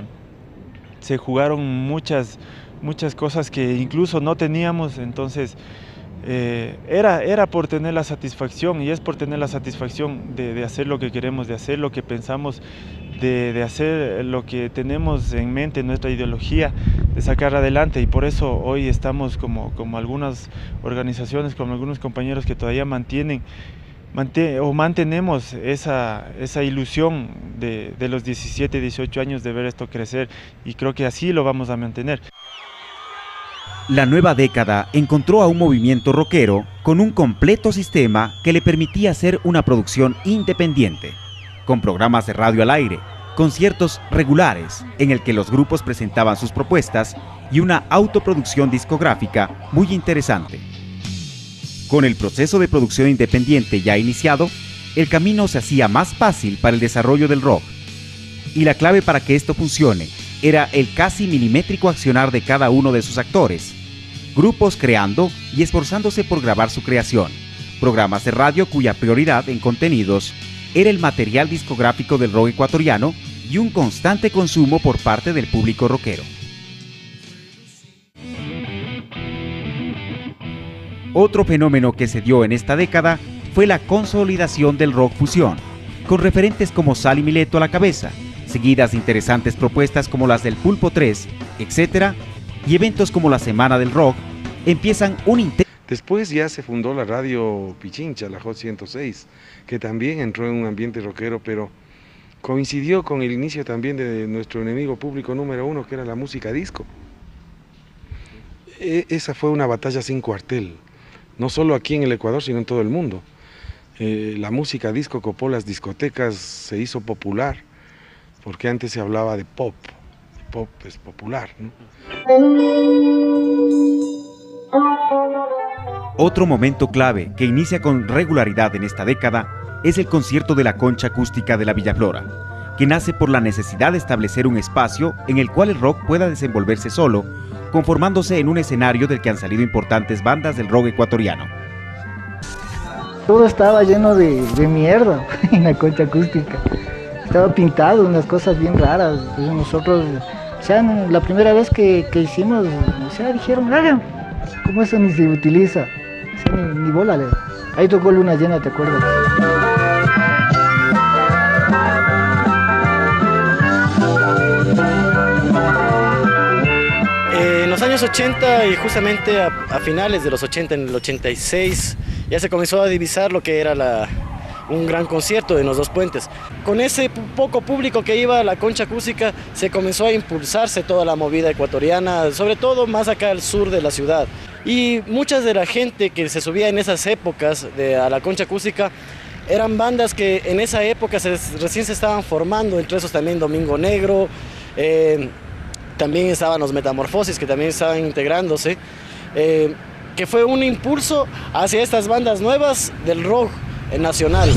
jugaron muchas cosas que incluso no teníamos, entonces era por tener la satisfacción, y es por tener la satisfacción de hacer lo que queremos, de hacer lo que pensamos, de hacer lo que tenemos en mente, nuestra ideología, de sacar adelante, y por eso hoy estamos como algunas organizaciones, como algunos compañeros que todavía mantenemos esa ilusión de los 17, 18 años de ver esto crecer, y creo que así lo vamos a mantener. La nueva década encontró a un movimiento rockero con un completo sistema que le permitía hacer una producción independiente, con programas de radio al aire, conciertos regulares en el que los grupos presentaban sus propuestas y una autoproducción discográfica muy interesante. Con el proceso de producción independiente ya iniciado, el camino se hacía más fácil para el desarrollo del rock. Y la clave para que esto funcione era el casi milimétrico accionar de cada uno de sus actores. Grupos creando y esforzándose por grabar su creación. Programas de radio cuya prioridad en contenidos era el material discográfico del rock ecuatoriano y un constante consumo por parte del público rockero. Otro fenómeno que se dio en esta década fue la consolidación del rock fusión, con referentes como Sal y Mileto a la cabeza, seguidas de interesantes propuestas como las del Pulpo 3, etc., y eventos como la Semana del Rock empiezan un intento. Después ya se fundó la radio Pichincha, la Hot 106, que también entró en un ambiente rockero, pero coincidió con el inicio también de nuestro enemigo público número 1, que era la música disco. Esa fue una batalla sin cuartel, no solo aquí en el Ecuador, sino en todo el mundo. La música disco copó las discotecas, se hizo popular, porque antes se hablaba de pop. Pop es popular, ¿no? Otro momento clave que inicia con regularidad en esta década es el concierto de la Concha Acústica de la Villaflora, que nace por la necesidad de establecer un espacio en el cual el rock pueda desenvolverse solo, conformándose en un escenario del que han salido importantes bandas del rock ecuatoriano. Todo estaba lleno de mierda en la Concha Acústica. Estaba pintado, unas cosas bien raras. Entonces nosotros, o sea, la primera vez que hicimos, o sea, dijeron, hagan, ¿cómo eso ni se utiliza? O sea, ni bola le da. Ahí tocó Luna Llena, ¿te acuerdas? En los años 80 y justamente a finales de los 80, en el 86, ya se comenzó a divisar lo que era un gran concierto en los Dos Puentes. Con ese poco público que iba a la Concha Acústica, se comenzó a impulsarse toda la movida ecuatoriana, sobre todo más acá al sur de la ciudad. Y muchas de la gente que se subía en esas épocas a la Concha Acústica eran bandas que en esa época recién se estaban formando, entre esos también Domingo Negro, también estaban los Metamorfosis, que también estaban integrándose, que fue un impulso hacia estas bandas nuevas del rock nacional.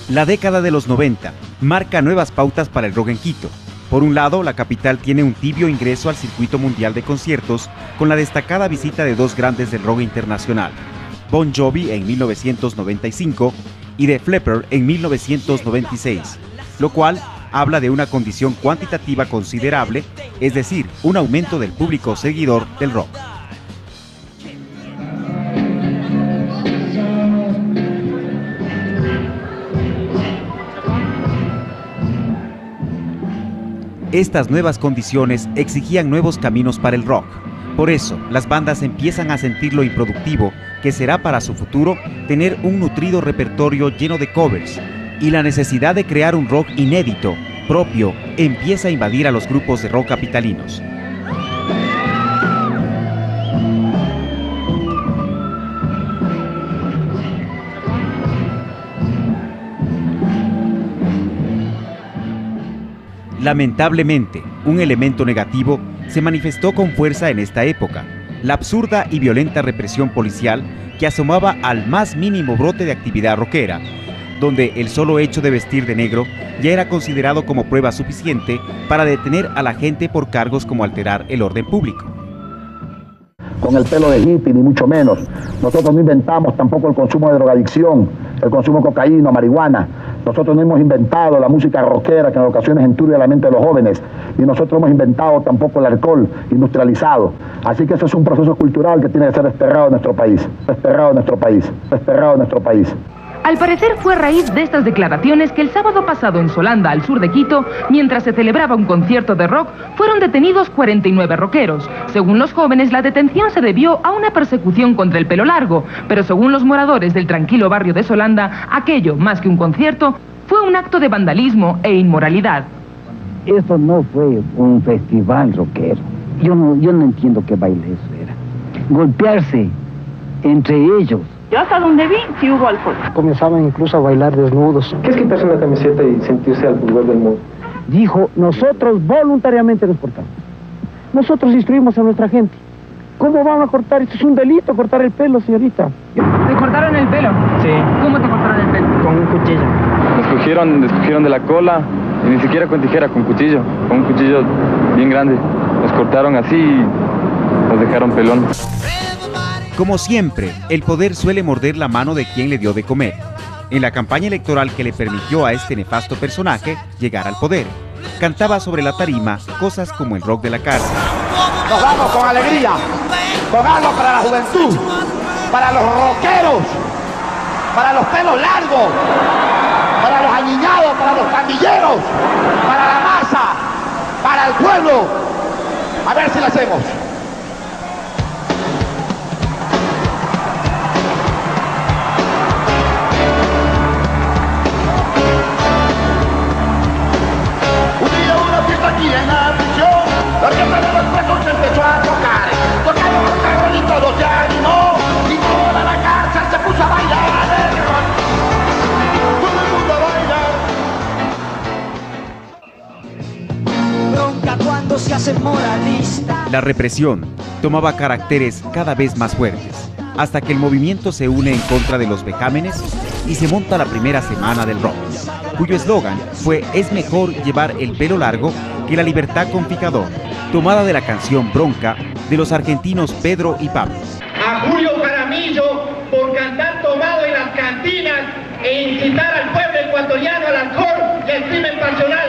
La década de los 90 marca nuevas pautas para el rock en Quito. Por un lado, la capital tiene un tibio ingreso al circuito mundial de conciertos con la destacada visita de dos grandes del rock internacional, Bon Jovi en 1995 y Def Leppard en 1996, lo cual habla de una condición cuantitativa considerable, es decir, un aumento del público seguidor del rock. Estas nuevas condiciones exigían nuevos caminos para el rock. Por eso, las bandas empiezan a sentir lo improductivo que será para su futuro tener un nutrido repertorio lleno de covers, y la necesidad de crear un rock inédito, propio, empieza a invadir a los grupos de rock capitalinos. Lamentablemente, un elemento negativo se manifestó con fuerza en esta época: la absurda y violenta represión policial que asomaba al más mínimo brote de actividad rockera, donde el solo hecho de vestir de negro ya era considerado como prueba suficiente para detener a la gente por cargos como alterar el orden público. Con el pelo de hippie, ni mucho menos. Nosotros no inventamos tampoco el consumo de drogadicción, el consumo de cocaína, marihuana. Nosotros no hemos inventado la música rockera que en ocasiones enturbia la mente de los jóvenes. Y nosotros hemos inventado tampoco el alcohol industrializado. Así que eso es un proceso cultural que tiene que ser desterrado de nuestro país. Desterrado de nuestro país. Desterrado de nuestro país. Al parecer fue a raíz de estas declaraciones que el sábado pasado en Solanda, al sur de Quito, mientras se celebraba un concierto de rock, fueron detenidos 49 rockeros. Según los jóvenes, la detención se debió a una persecución contra el pelo largo, pero según los moradores del tranquilo barrio de Solanda, aquello, más que un concierto, fue un acto de vandalismo e inmoralidad. Esto no fue un festival rockero. Yo no entiendo qué baile eso era. Golpearse entre ellos. Yo hasta donde vi, sí hubo alcohol. Comenzaban incluso a bailar desnudos. ¿Qué es quitarse una camiseta y sentirse al pulgar del mundo? Dijo, nosotros voluntariamente nos cortamos. Nosotros instruimos a nuestra gente. ¿Cómo van a cortar? Esto es un delito, cortar el pelo, señorita. ¿Te cortaron el pelo? Sí. ¿Cómo te cortaron el pelo? Con un cuchillo. Nos cogieron de la cola, y ni siquiera con tijera, con cuchillo. Con un cuchillo bien grande. Nos cortaron así y nos dejaron pelón. Como siempre, el poder suele morder la mano de quien le dio de comer. En la campaña electoral que le permitió a este nefasto personaje llegar al poder, cantaba sobre la tarima cosas como el rock de la cárcel. Nos vamos con alegría, con algo para la juventud, para los rockeros, para los pelos largos, para los añiñados, para los pandilleros, para la masa, para el pueblo. A ver si lo hacemos. Aquí en la prisión, los que tenemos presos se empezó a tocar. Tocamos los carros y todo se animó. Y toda la cárcel se puso a bailar. Todo el mundo a bailar. Bronca cuando se hace moralista. La represión tomaba caracteres cada vez más fuertes, hasta que el movimiento se une en contra de los vejámenes y se monta la primera semana del rock, cuyo eslogan fue "Es mejor llevar el pelo largo que la libertad con picador", tomada de la canción Bronca de los argentinos Pedro y Pablo. A Julio Jaramillo por cantar tomado en las cantinas e incitar al pueblo ecuatoriano al alcohol y al crimen pasional.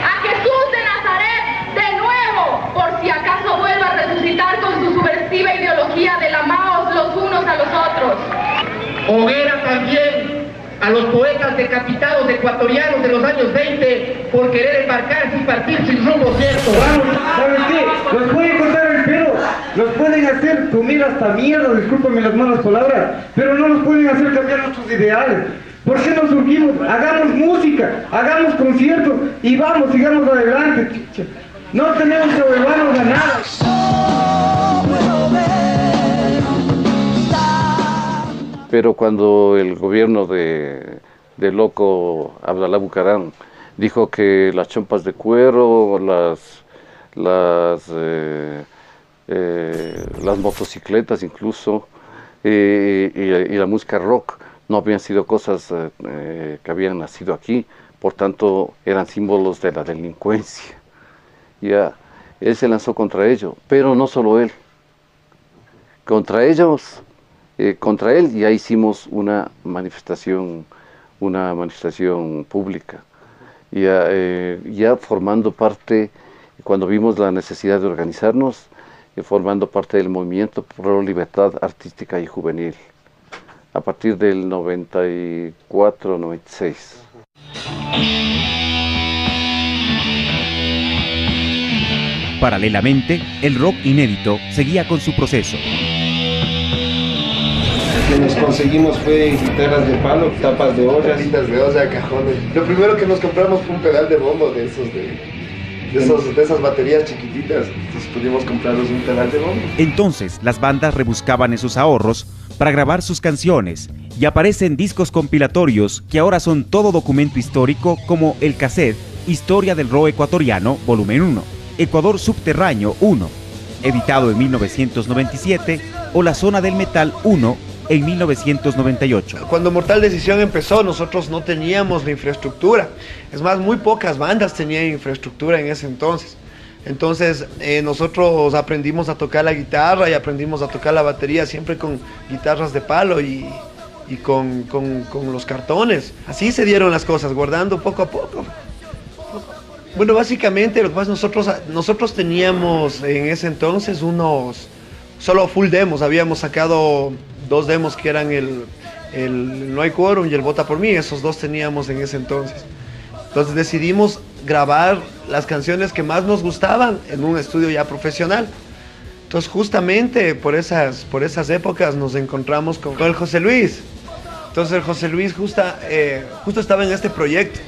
A Jesús de Nazaret de nuevo, por si acaso vuelva a resucitar con su subversiva ideología del amaos los unos a los otros. Hoguera también a los poetas decapitados ecuatorianos de los años 20 por querer embarcarse y partir sin rumbo cierto. Vamos, ¿sabes qué? Nos pueden cortar el pelo, nos pueden hacer comer hasta mierda, discúlpenme las malas palabras, pero no nos pueden hacer cambiar nuestros ideales. ¿Por qué nos surgimos? Hagamos música, hagamos conciertos y vamos, sigamos adelante. No tenemos que volvernos a nada. Pero cuando el gobierno de loco Abdalá Bucaram dijo que las chompas de cuero, las motocicletas incluso, y la música rock no habían sido cosas que habían nacido aquí, por tanto eran símbolos de la delincuencia. Ya, él se lanzó contra ello, pero no solo él, contra ellos. Contra él ya hicimos una manifestación una manifestación pública. Ya formando parte, cuando vimos la necesidad de organizarnos, formando parte del movimiento por la libertad artística y juvenil, a partir del 94-96. Paralelamente, el rock inédito seguía con su proceso. Lo que nos conseguimos fue guitarras de palo, tapas de ollas, cajones. Lo primero que nos compramos fue un pedal de bombo de esas baterías chiquititas. Entonces pudimos comprarnos un pedal de bombo. Entonces, las bandas rebuscaban en sus ahorros para grabar sus canciones y aparecen discos compilatorios que ahora son todo documento histórico, como el cassette Historia del Rock Ecuatoriano, volumen 1, Ecuador Subterráneo 1, editado en 1997, o La Zona del Metal 1, en 1998. Cuando Mortal Decisión empezó, nosotros no teníamos la infraestructura. Es más, muy pocas bandas tenían infraestructura en ese entonces. Entonces nosotros aprendimos a tocar la guitarra y aprendimos a tocar la batería siempre con guitarras de palo y con los cartones. Así se dieron las cosas, guardando poco a poco. Bueno, básicamente lo que pasa, nosotros teníamos en ese entonces solo full demos. Habíamos sacado 2 demos que eran el No Hay Quórum y el Vota por Mí. Esos 2 teníamos en ese entonces. Entonces decidimos grabar las canciones que más nos gustaban en un estudio ya profesional. Entonces justamente por esas épocas nos encontramos con el José Luis. Entonces el José Luis justo estaba en este proyecto.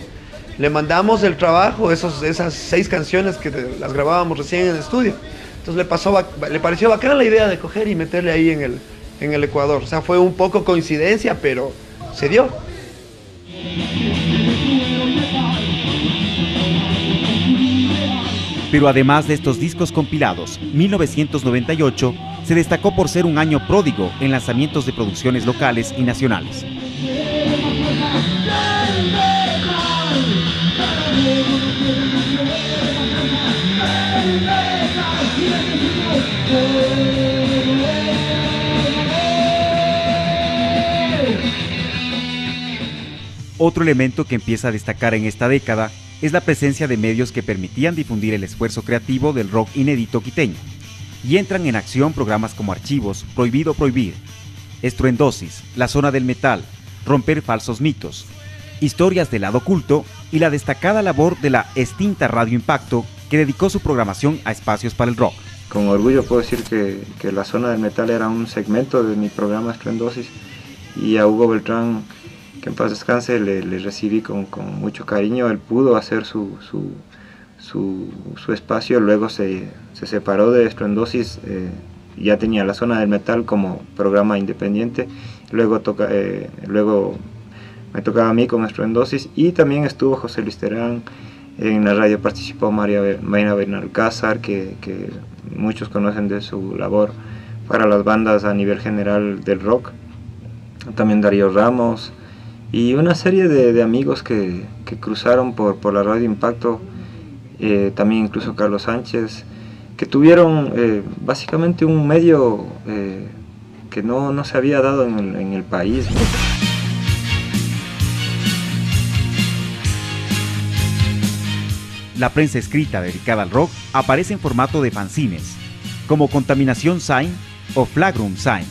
Le mandamos el trabajo, esas 6 canciones que las grabábamos recién en el estudio. Entonces le pareció bacana la idea de coger y meterle ahí en el Ecuador. O sea, fue un poco coincidencia, pero se dio. Pero además de estos discos compilados, 1998 se destacó por ser un año pródigo en lanzamientos de producciones locales y nacionales. Otro elemento que empieza a destacar en esta década es la presencia de medios que permitían difundir el esfuerzo creativo del rock inédito quiteño, y entran en acción programas como Archivos, Prohibido Prohibir, Estruendosis, La Zona del Metal, Romper Falsos Mitos, Historias del Lado Oculto y la destacada labor de la extinta Radio Impacto, que dedicó su programación a espacios para el rock. Con orgullo puedo decir que La Zona del Metal era un segmento de mi programa Estruendosis, y a Hugo Beltrán, que en paz descanse, le recibí con mucho cariño. Él pudo hacer su espacio, luego se separó de Estruendosis, ya tenía La Zona del Metal como programa independiente, luego me tocaba a mí con Estruendosis, y también estuvo José Luis Terán. En la radio participó Mayra Benalcázar, que muchos conocen de su labor para las bandas a nivel general del rock, también Darío Ramos, y una serie de amigos que cruzaron por la Radio Impacto, también incluso Carlos Sánchez, que tuvieron básicamente un medio que no se había dado en el país. La prensa escrita dedicada al rock aparece en formato de fanzines, como Contaminación Sign o Flagrum Sign,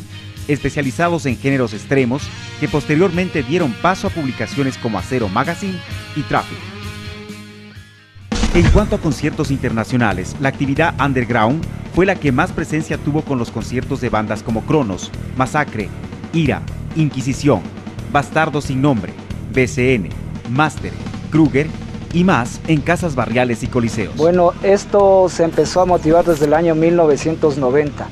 especializados en géneros extremos que posteriormente dieron paso a publicaciones como Acero Magazine y Traffic. En cuanto a conciertos internacionales, la actividad underground fue la que más presencia tuvo, con los conciertos de bandas como Cronos, Masacre, Ira, Inquisición, Bastardo Sin Nombre, BCN, Master, Kruger y más en casas barriales y coliseos. Bueno, esto se empezó a motivar desde el año 1990.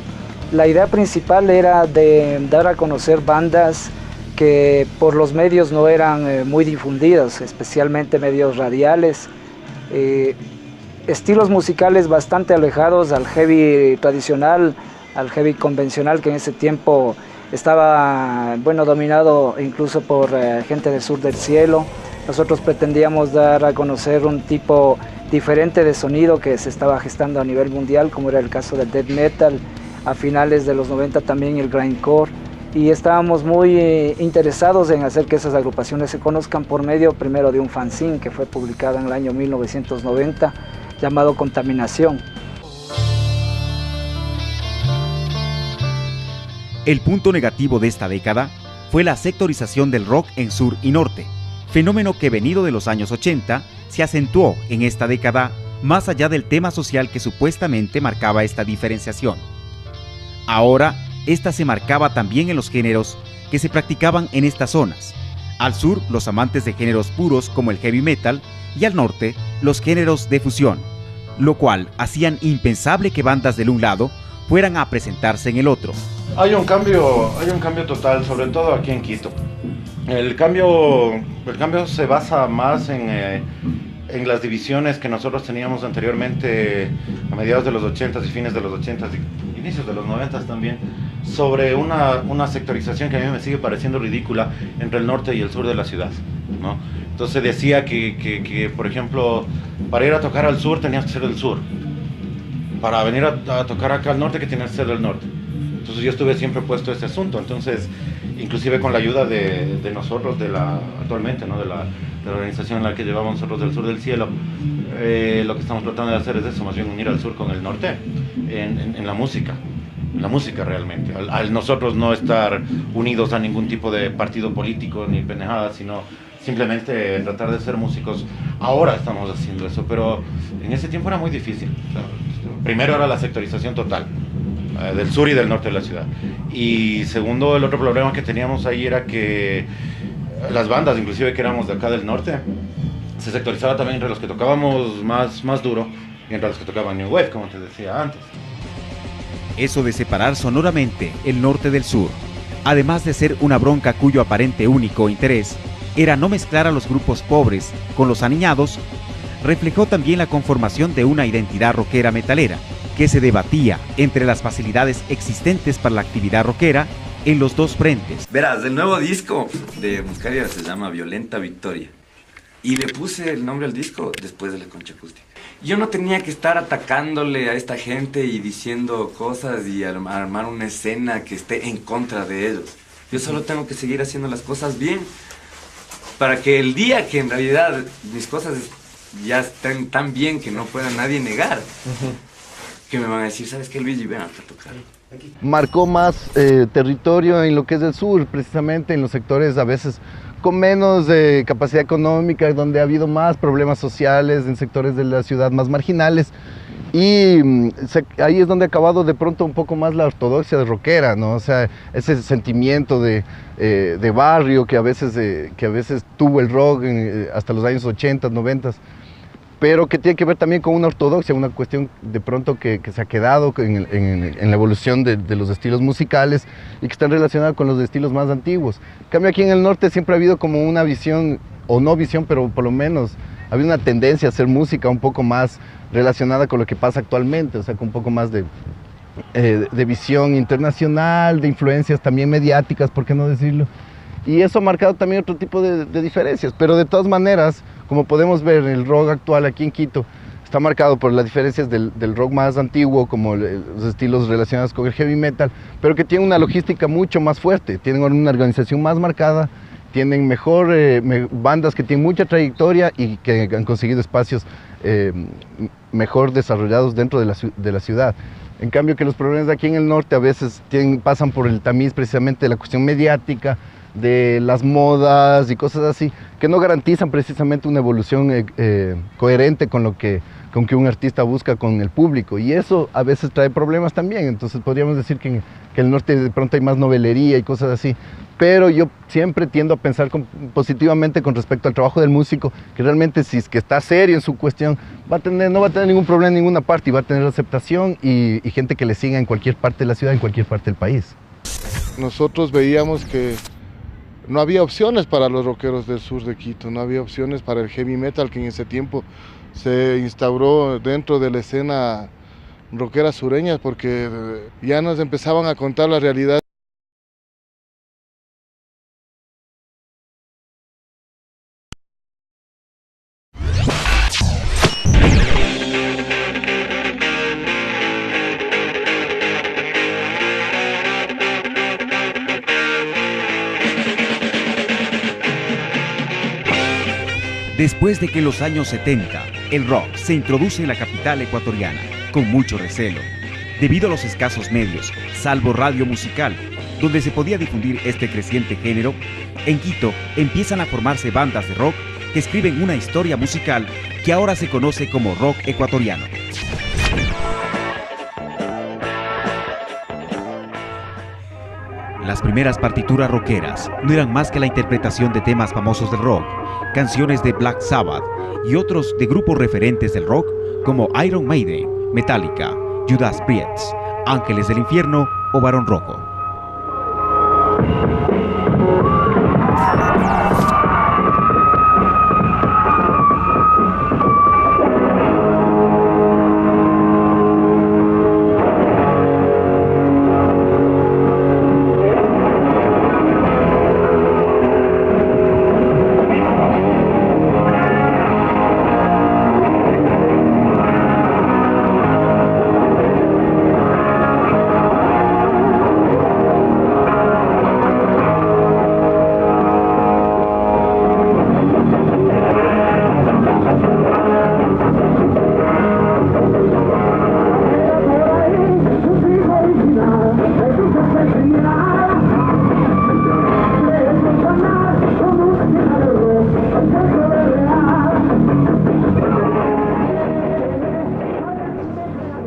La idea principal era de dar a conocer bandas que por los medios no eran muy difundidas, especialmente medios radiales, estilos musicales bastante alejados al heavy tradicional, al heavy convencional, que en ese tiempo estaba, bueno, dominado incluso por gente del sur del cielo. Nosotros pretendíamos dar a conocer un tipo diferente de sonido que se estaba gestando a nivel mundial, como era el caso del death metal, a finales de los 90 también el grindcore, y estábamos muy interesados en hacer que esas agrupaciones se conozcan por medio primero de un fanzine que fue publicado en el año 1990 llamado Contaminación. El punto negativo de esta década fue la sectorización del rock en sur y norte, fenómeno que venido de los años 80 se acentuó en esta década más allá del tema social que supuestamente marcaba esta diferenciación. Ahora, esta se marcaba también en los géneros que se practicaban en estas zonas. Al sur, los amantes de géneros puros como el heavy metal, y al norte, los géneros de fusión, lo cual hacían impensable que bandas del un lado fueran a presentarse en el otro. Hay un cambio total, sobre todo aquí en Quito. El cambio se basa más en las divisiones que nosotros teníamos anteriormente a mediados de los 80s y fines de los 80s y inicios de los 90s también, sobre una sectorización que a mí me sigue pareciendo ridícula entre el norte y el sur de la ciudad, ¿no? Entonces decía que, por ejemplo, para ir a tocar al sur tenías que ser del sur, para venir a tocar acá al norte que tenías que ser del norte. Entonces yo estuve siempre puesto a ese asunto, entonces inclusive con la ayuda de nosotros, actualmente, ¿no? de la organización en la que llevamos nosotros del Sur del Cielo, lo que estamos tratando de hacer es eso, más bien unir al sur con el norte en la música realmente, al nosotros no estar unidos a ningún tipo de partido político ni pendejada, sino simplemente tratar de ser músicos. Ahora estamos haciendo eso, pero en ese tiempo era muy difícil. O sea, primero era la sectorización total del sur y del norte de la ciudad, y segundo, el otro problema que teníamos ahí era que las bandas, inclusive que éramos de acá del norte, se sectorizaba también entre los que tocábamos más duro y entre los que tocaban New Wave, como te decía antes. Eso de separar sonoramente el norte del sur, además de ser una bronca cuyo aparente único interés era no mezclar a los grupos pobres con los aniñados, reflejó también la conformación de una identidad rockera metalera, que se debatía entre las facilidades existentes para la actividad rockera en los dos frentes. Verás, el nuevo disco de Muscaria se llama Violenta Victoria, y le puse el nombre al disco después de la concha acústica. Yo no tenía que estar atacándole a esta gente y diciendo cosas y armar una escena que esté en contra de ellos. Yo solo tengo que seguir haciendo las cosas bien para que el día que en realidad mis cosas ya estén tan bien que no pueda nadie negar, que me van a decir, ¿sabes qué, Luigi? Ven a tocar. Marcó más territorio en lo que es el sur, precisamente en los sectores a veces con menos capacidad económica, donde ha habido más problemas sociales, en sectores de la ciudad más marginales, y ahí es donde ha acabado de pronto un poco más la ortodoxia rockera, ¿no? O sea, ese sentimiento de barrio que a veces tuvo el rock hasta los años 80, 90, pero que tiene que ver también con una ortodoxia, una cuestión de pronto que se ha quedado en la evolución de los estilos musicales y que están relacionados con los estilos más antiguos. En cambio, aquí en el norte siempre ha habido como una visión, o no visión, pero por lo menos ha habido una tendencia a hacer música un poco más relacionada con lo que pasa actualmente, o sea, con un poco más de visión internacional, de influencias también mediáticas, ¿por qué no decirlo? Y eso ha marcado también otro tipo de diferencias, pero de todas maneras, como podemos ver, el rock actual aquí en Quito está marcado por las diferencias del rock más antiguo, como los estilos relacionados con el heavy metal, pero que tienen una logística mucho más fuerte, tienen una organización más marcada, tienen bandas que tienen mucha trayectoria y que han conseguido espacios mejor desarrollados dentro de la ciudad. En cambio, que los problemas de aquí en el norte a veces pasan por el tamiz precisamente de la cuestión mediática, de las modas y cosas así, que no garantizan precisamente una evolución coherente con lo que un artista busca con el público, y eso a veces trae problemas también. Entonces podríamos decir que en el norte de pronto hay más novelería y cosas así, pero yo siempre tiendo a pensar positivamente con respecto al trabajo del músico, que realmente si es que está serio en su cuestión, no va a tener ningún problema en ninguna parte, y va a tener aceptación y gente que le siga en cualquier parte de la ciudad, en cualquier parte del país. Nosotros veíamos que no había opciones para los rockeros del sur de Quito, no había opciones para el heavy metal, que en ese tiempo se instauró dentro de la escena rockera sureña, porque ya nos empezaban a contar la realidad. Después de que en los años 70 el rock se introduce en la capital ecuatoriana con mucho recelo, debido a los escasos medios, salvo radio musical, donde se podía difundir este creciente género, en Quito empiezan a formarse bandas de rock que escriben una historia musical que ahora se conoce como rock ecuatoriano. Las primeras partituras rockeras no eran más que la interpretación de temas famosos del rock, canciones de Black Sabbath y otros de grupos referentes del rock como Iron Maiden, Metallica, Judas Priest, Ángeles del Infierno o Barón Rojo.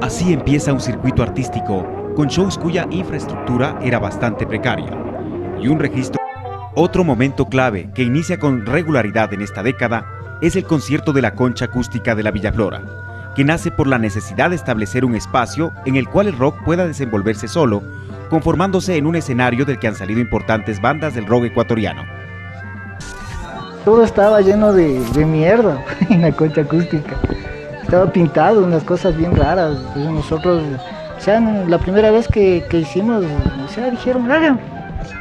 Así empieza un circuito artístico con shows cuya infraestructura era bastante precaria y un registro. Otro momento clave que inicia con regularidad en esta década es el concierto de la Concha Acústica de la Villaflora, que nace por la necesidad de establecer un espacio en el cual el rock pueda desenvolverse solo, conformándose en un escenario del que han salido importantes bandas del rock ecuatoriano. Todo estaba lleno de mierda en la Concha Acústica. Estaba pintado, unas cosas bien raras. Entonces nosotros, o sea, la primera vez que hicimos, o sea, dijeron, hagan,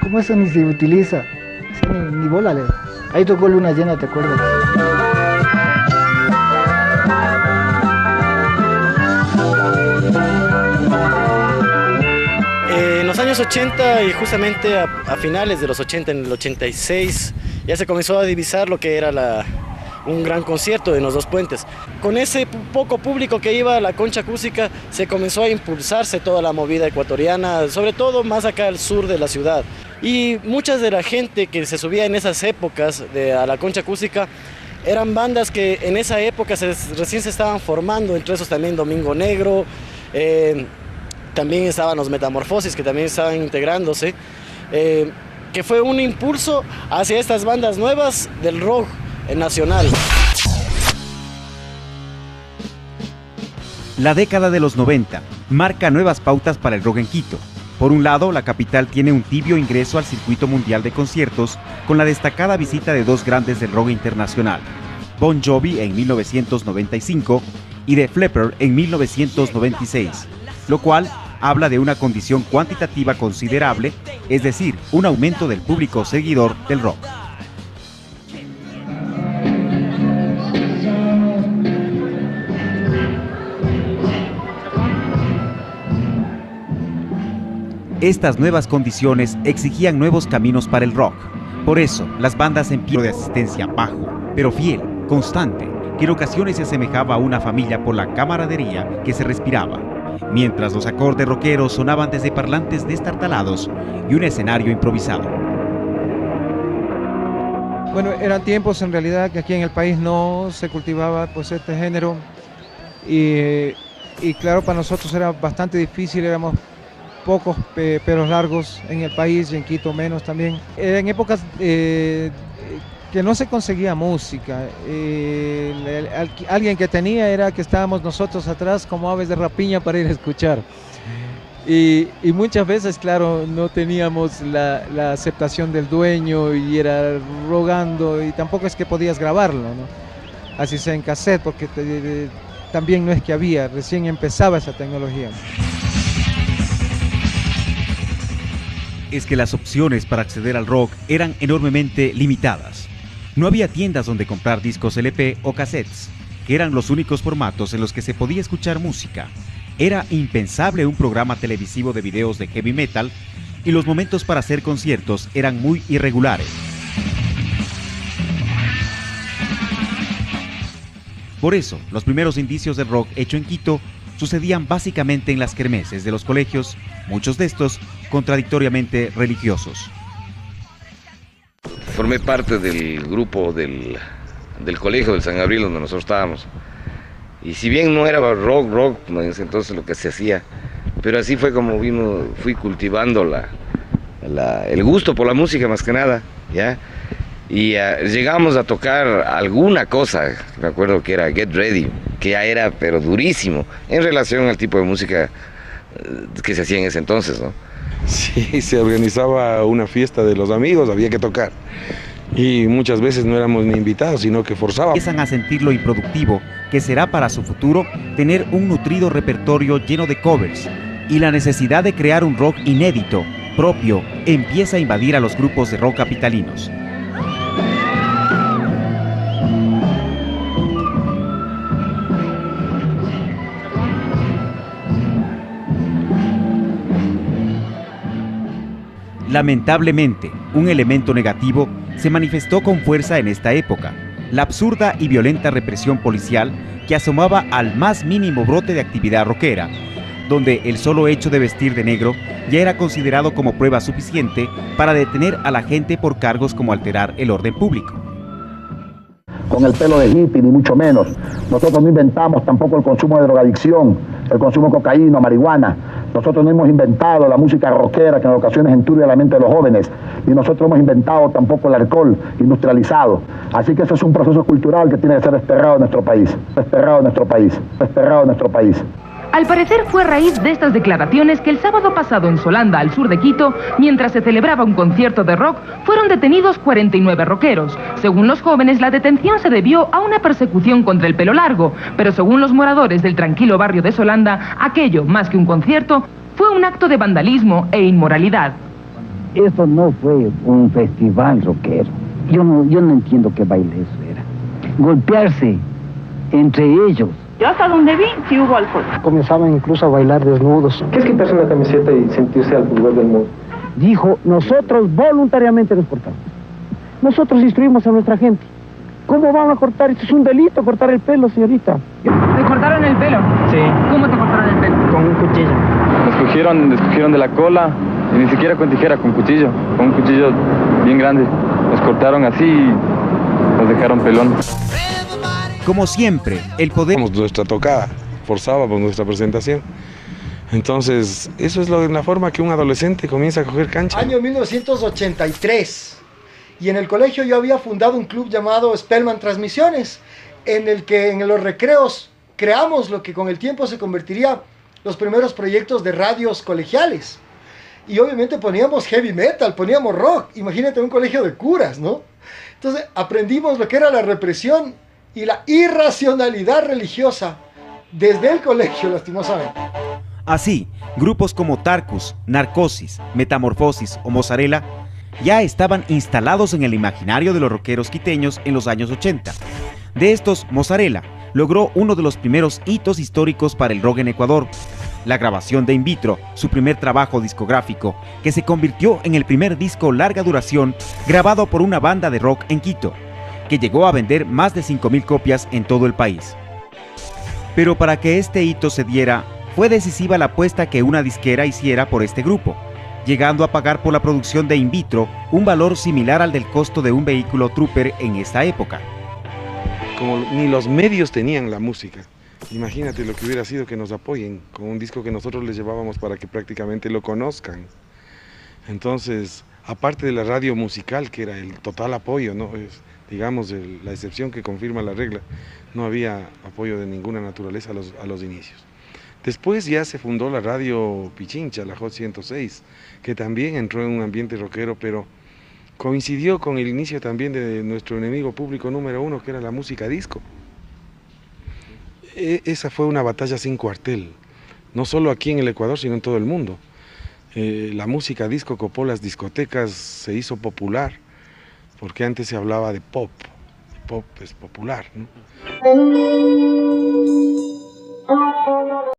¿cómo eso ni se utiliza? O sea, ni bola le da. Ahí tocó Luna Llena, ¿te acuerdas? En los años 80 y justamente a finales de los 80, en el 86, ya se comenzó a divisar lo que era un gran concierto en los Dos Puentes. Con ese poco público que iba a la Concha Acústica se comenzó a impulsarse toda la movida ecuatoriana, sobre todo más acá al sur de la ciudad. Y muchas de la gente que se subía en esas épocas a la Concha Acústica eran bandas que en esa época recién se estaban formando, entre esos también Domingo Negro, también estaban los Metamorfosis que también estaban integrándose, que fue un impulso hacia estas bandas nuevas del rock nacional. La década de los 90 marca nuevas pautas para el rock en Quito. Por un lado, la capital tiene un tibio ingreso al circuito mundial de conciertos con la destacada visita de dos grandes del rock internacional, Bon Jovi en 1995 y Def Leppard en 1996, lo cual habla de una condición cuantitativa considerable, es decir, un aumento del público seguidor del rock. Estas nuevas condiciones exigían nuevos caminos para el rock. Por eso, las bandas en pie de asistencia bajo, pero fiel, constante, que en ocasiones se asemejaba a una familia por la camaradería que se respiraba, mientras los acordes rockeros sonaban desde parlantes destartalados y un escenario improvisado. Bueno, eran tiempos en realidad que aquí en el país no se cultivaba pues este género y claro, para nosotros era bastante difícil, éramos pocos pelos largos en el país y en Quito menos también. En épocas que no se conseguía música, alguien que tenía era que estábamos nosotros atrás como aves de rapiña para ir a escuchar. Y muchas veces, claro, no teníamos la aceptación del dueño y era rogando y tampoco es que podías grabarlo, ¿no? Así sea en cassette, porque también no es que había, recién empezaba esa tecnología. Es que las opciones para acceder al rock eran enormemente limitadas. No había tiendas donde comprar discos LP o cassettes, que eran los únicos formatos en los que se podía escuchar música. Era impensable un programa televisivo de videos de heavy metal y los momentos para hacer conciertos eran muy irregulares. Por eso, los primeros indicios del rock hecho en Quito sucedían básicamente en las kermeses de los colegios, muchos de estos contradictoriamente religiosos. Formé parte del grupo del colegio del San Gabriel donde nosotros estábamos. Y si bien no era rock, en ese entonces lo que se hacía, pero así fue como fui cultivando el gusto por la música más que nada, ¿ya? Y llegamos a tocar alguna cosa, me acuerdo que era Get Ready, que ya era pero durísimo en relación al tipo de música que se hacía en ese entonces, ¿no? Sí, se organizaba una fiesta de los amigos, había que tocar. Y muchas veces no éramos ni invitados, sino que forzábamos. Empiezan a sentir lo improductivo que será para su futuro tener un nutrido repertorio lleno de covers, y la necesidad de crear un rock inédito, propio, empieza a invadir a los grupos de rock capitalinos. Lamentablemente, un elemento negativo se manifestó con fuerza en esta época: la absurda y violenta represión policial que asomaba al más mínimo brote de actividad rockera, donde el solo hecho de vestir de negro ya era considerado como prueba suficiente para detener a la gente por cargos como alterar el orden público. Con el pelo de hippie, ni mucho menos. Nosotros no inventamos tampoco el consumo de drogadicción, el consumo de cocaína, marihuana. Nosotros no hemos inventado la música rockera que en ocasiones enturbia la mente de los jóvenes. Y nosotros hemos inventado tampoco el alcohol industrializado. Así que ese es un proceso cultural que tiene que ser desterrado de nuestro país. Desterrado de nuestro país. Desterrado de nuestro país. Al parecer fue a raíz de estas declaraciones que el sábado pasado en Solanda, al sur de Quito, mientras se celebraba un concierto de rock, fueron detenidos 49 rockeros. Según los jóvenes, la detención se debió a una persecución contra el pelo largo, pero según los moradores del tranquilo barrio de Solanda, aquello, más que un concierto, fue un acto de vandalismo e inmoralidad. Esto no fue un festival rockero. Yo no entiendo qué baile eso era. Golpearse entre ellos. Yo hasta donde vi, sí hubo alcohol. Comenzaban incluso a bailar desnudos. ¿Qué es quitarse una camiseta y sentirse al pulgar del mundo? Dijo, nosotros voluntariamente nos cortamos. Nosotros instruimos a nuestra gente. ¿Cómo van a cortar? Esto es un delito, cortar el pelo, señorita. ¿Te cortaron el pelo? Sí. ¿Cómo te cortaron el pelo? Con un cuchillo. Nos cogieron de la cola, y ni siquiera con tijera, con un cuchillo bien grande. Nos cortaron así y nos dejaron pelón. Como siempre, el poder... Nuestra tocada, forzábamos nuestra presentación. Entonces, eso es la forma que un adolescente comienza a coger cancha. Año 1983. Y en el colegio yo había fundado un club llamado Spellman Transmisiones, en el que en los recreos creamos lo que con el tiempo se convertiría los primeros proyectos de radios colegiales. Y obviamente poníamos heavy metal, poníamos rock. Imagínate un colegio de curas, ¿no? Entonces aprendimos lo que era la represión y la irracionalidad religiosa desde el colegio, lastimosamente. Así, grupos como Tarkus, Narcosis, Metamorfosis o Mozzarella ya estaban instalados en el imaginario de los rockeros quiteños en los años 80. De estos, Mozzarella logró uno de los primeros hitos históricos para el rock en Ecuador: la grabación de In Vitro, su primer trabajo discográfico, que se convirtió en el primer disco larga duración grabado por una banda de rock en Quito, que llegó a vender más de 5.000 copias en todo el país. Pero para que este hito se diera, fue decisiva la apuesta que una disquera hiciera por este grupo, llegando a pagar por la producción de In Vitro un valor similar al del costo de un vehículo Trooper en esta época. Como ni los medios tenían la música, imagínate lo que hubiera sido que nos apoyen con un disco que nosotros les llevábamos para que prácticamente lo conozcan. Entonces, aparte de la radio musical, que era el total apoyo, ¿no? Digamos, la excepción que confirma la regla, no había apoyo de ninguna naturaleza a los inicios. Después ya se fundó la radio Pichincha, la Hot 106, que también entró en un ambiente rockero, pero coincidió con el inicio también de nuestro enemigo público número uno, que era la música disco. Esa fue una batalla sin cuartel, no solo aquí en el Ecuador, sino en todo el mundo. La música disco copó las discotecas, se hizo popular, porque antes se hablaba de pop. Pop es popular, ¿no?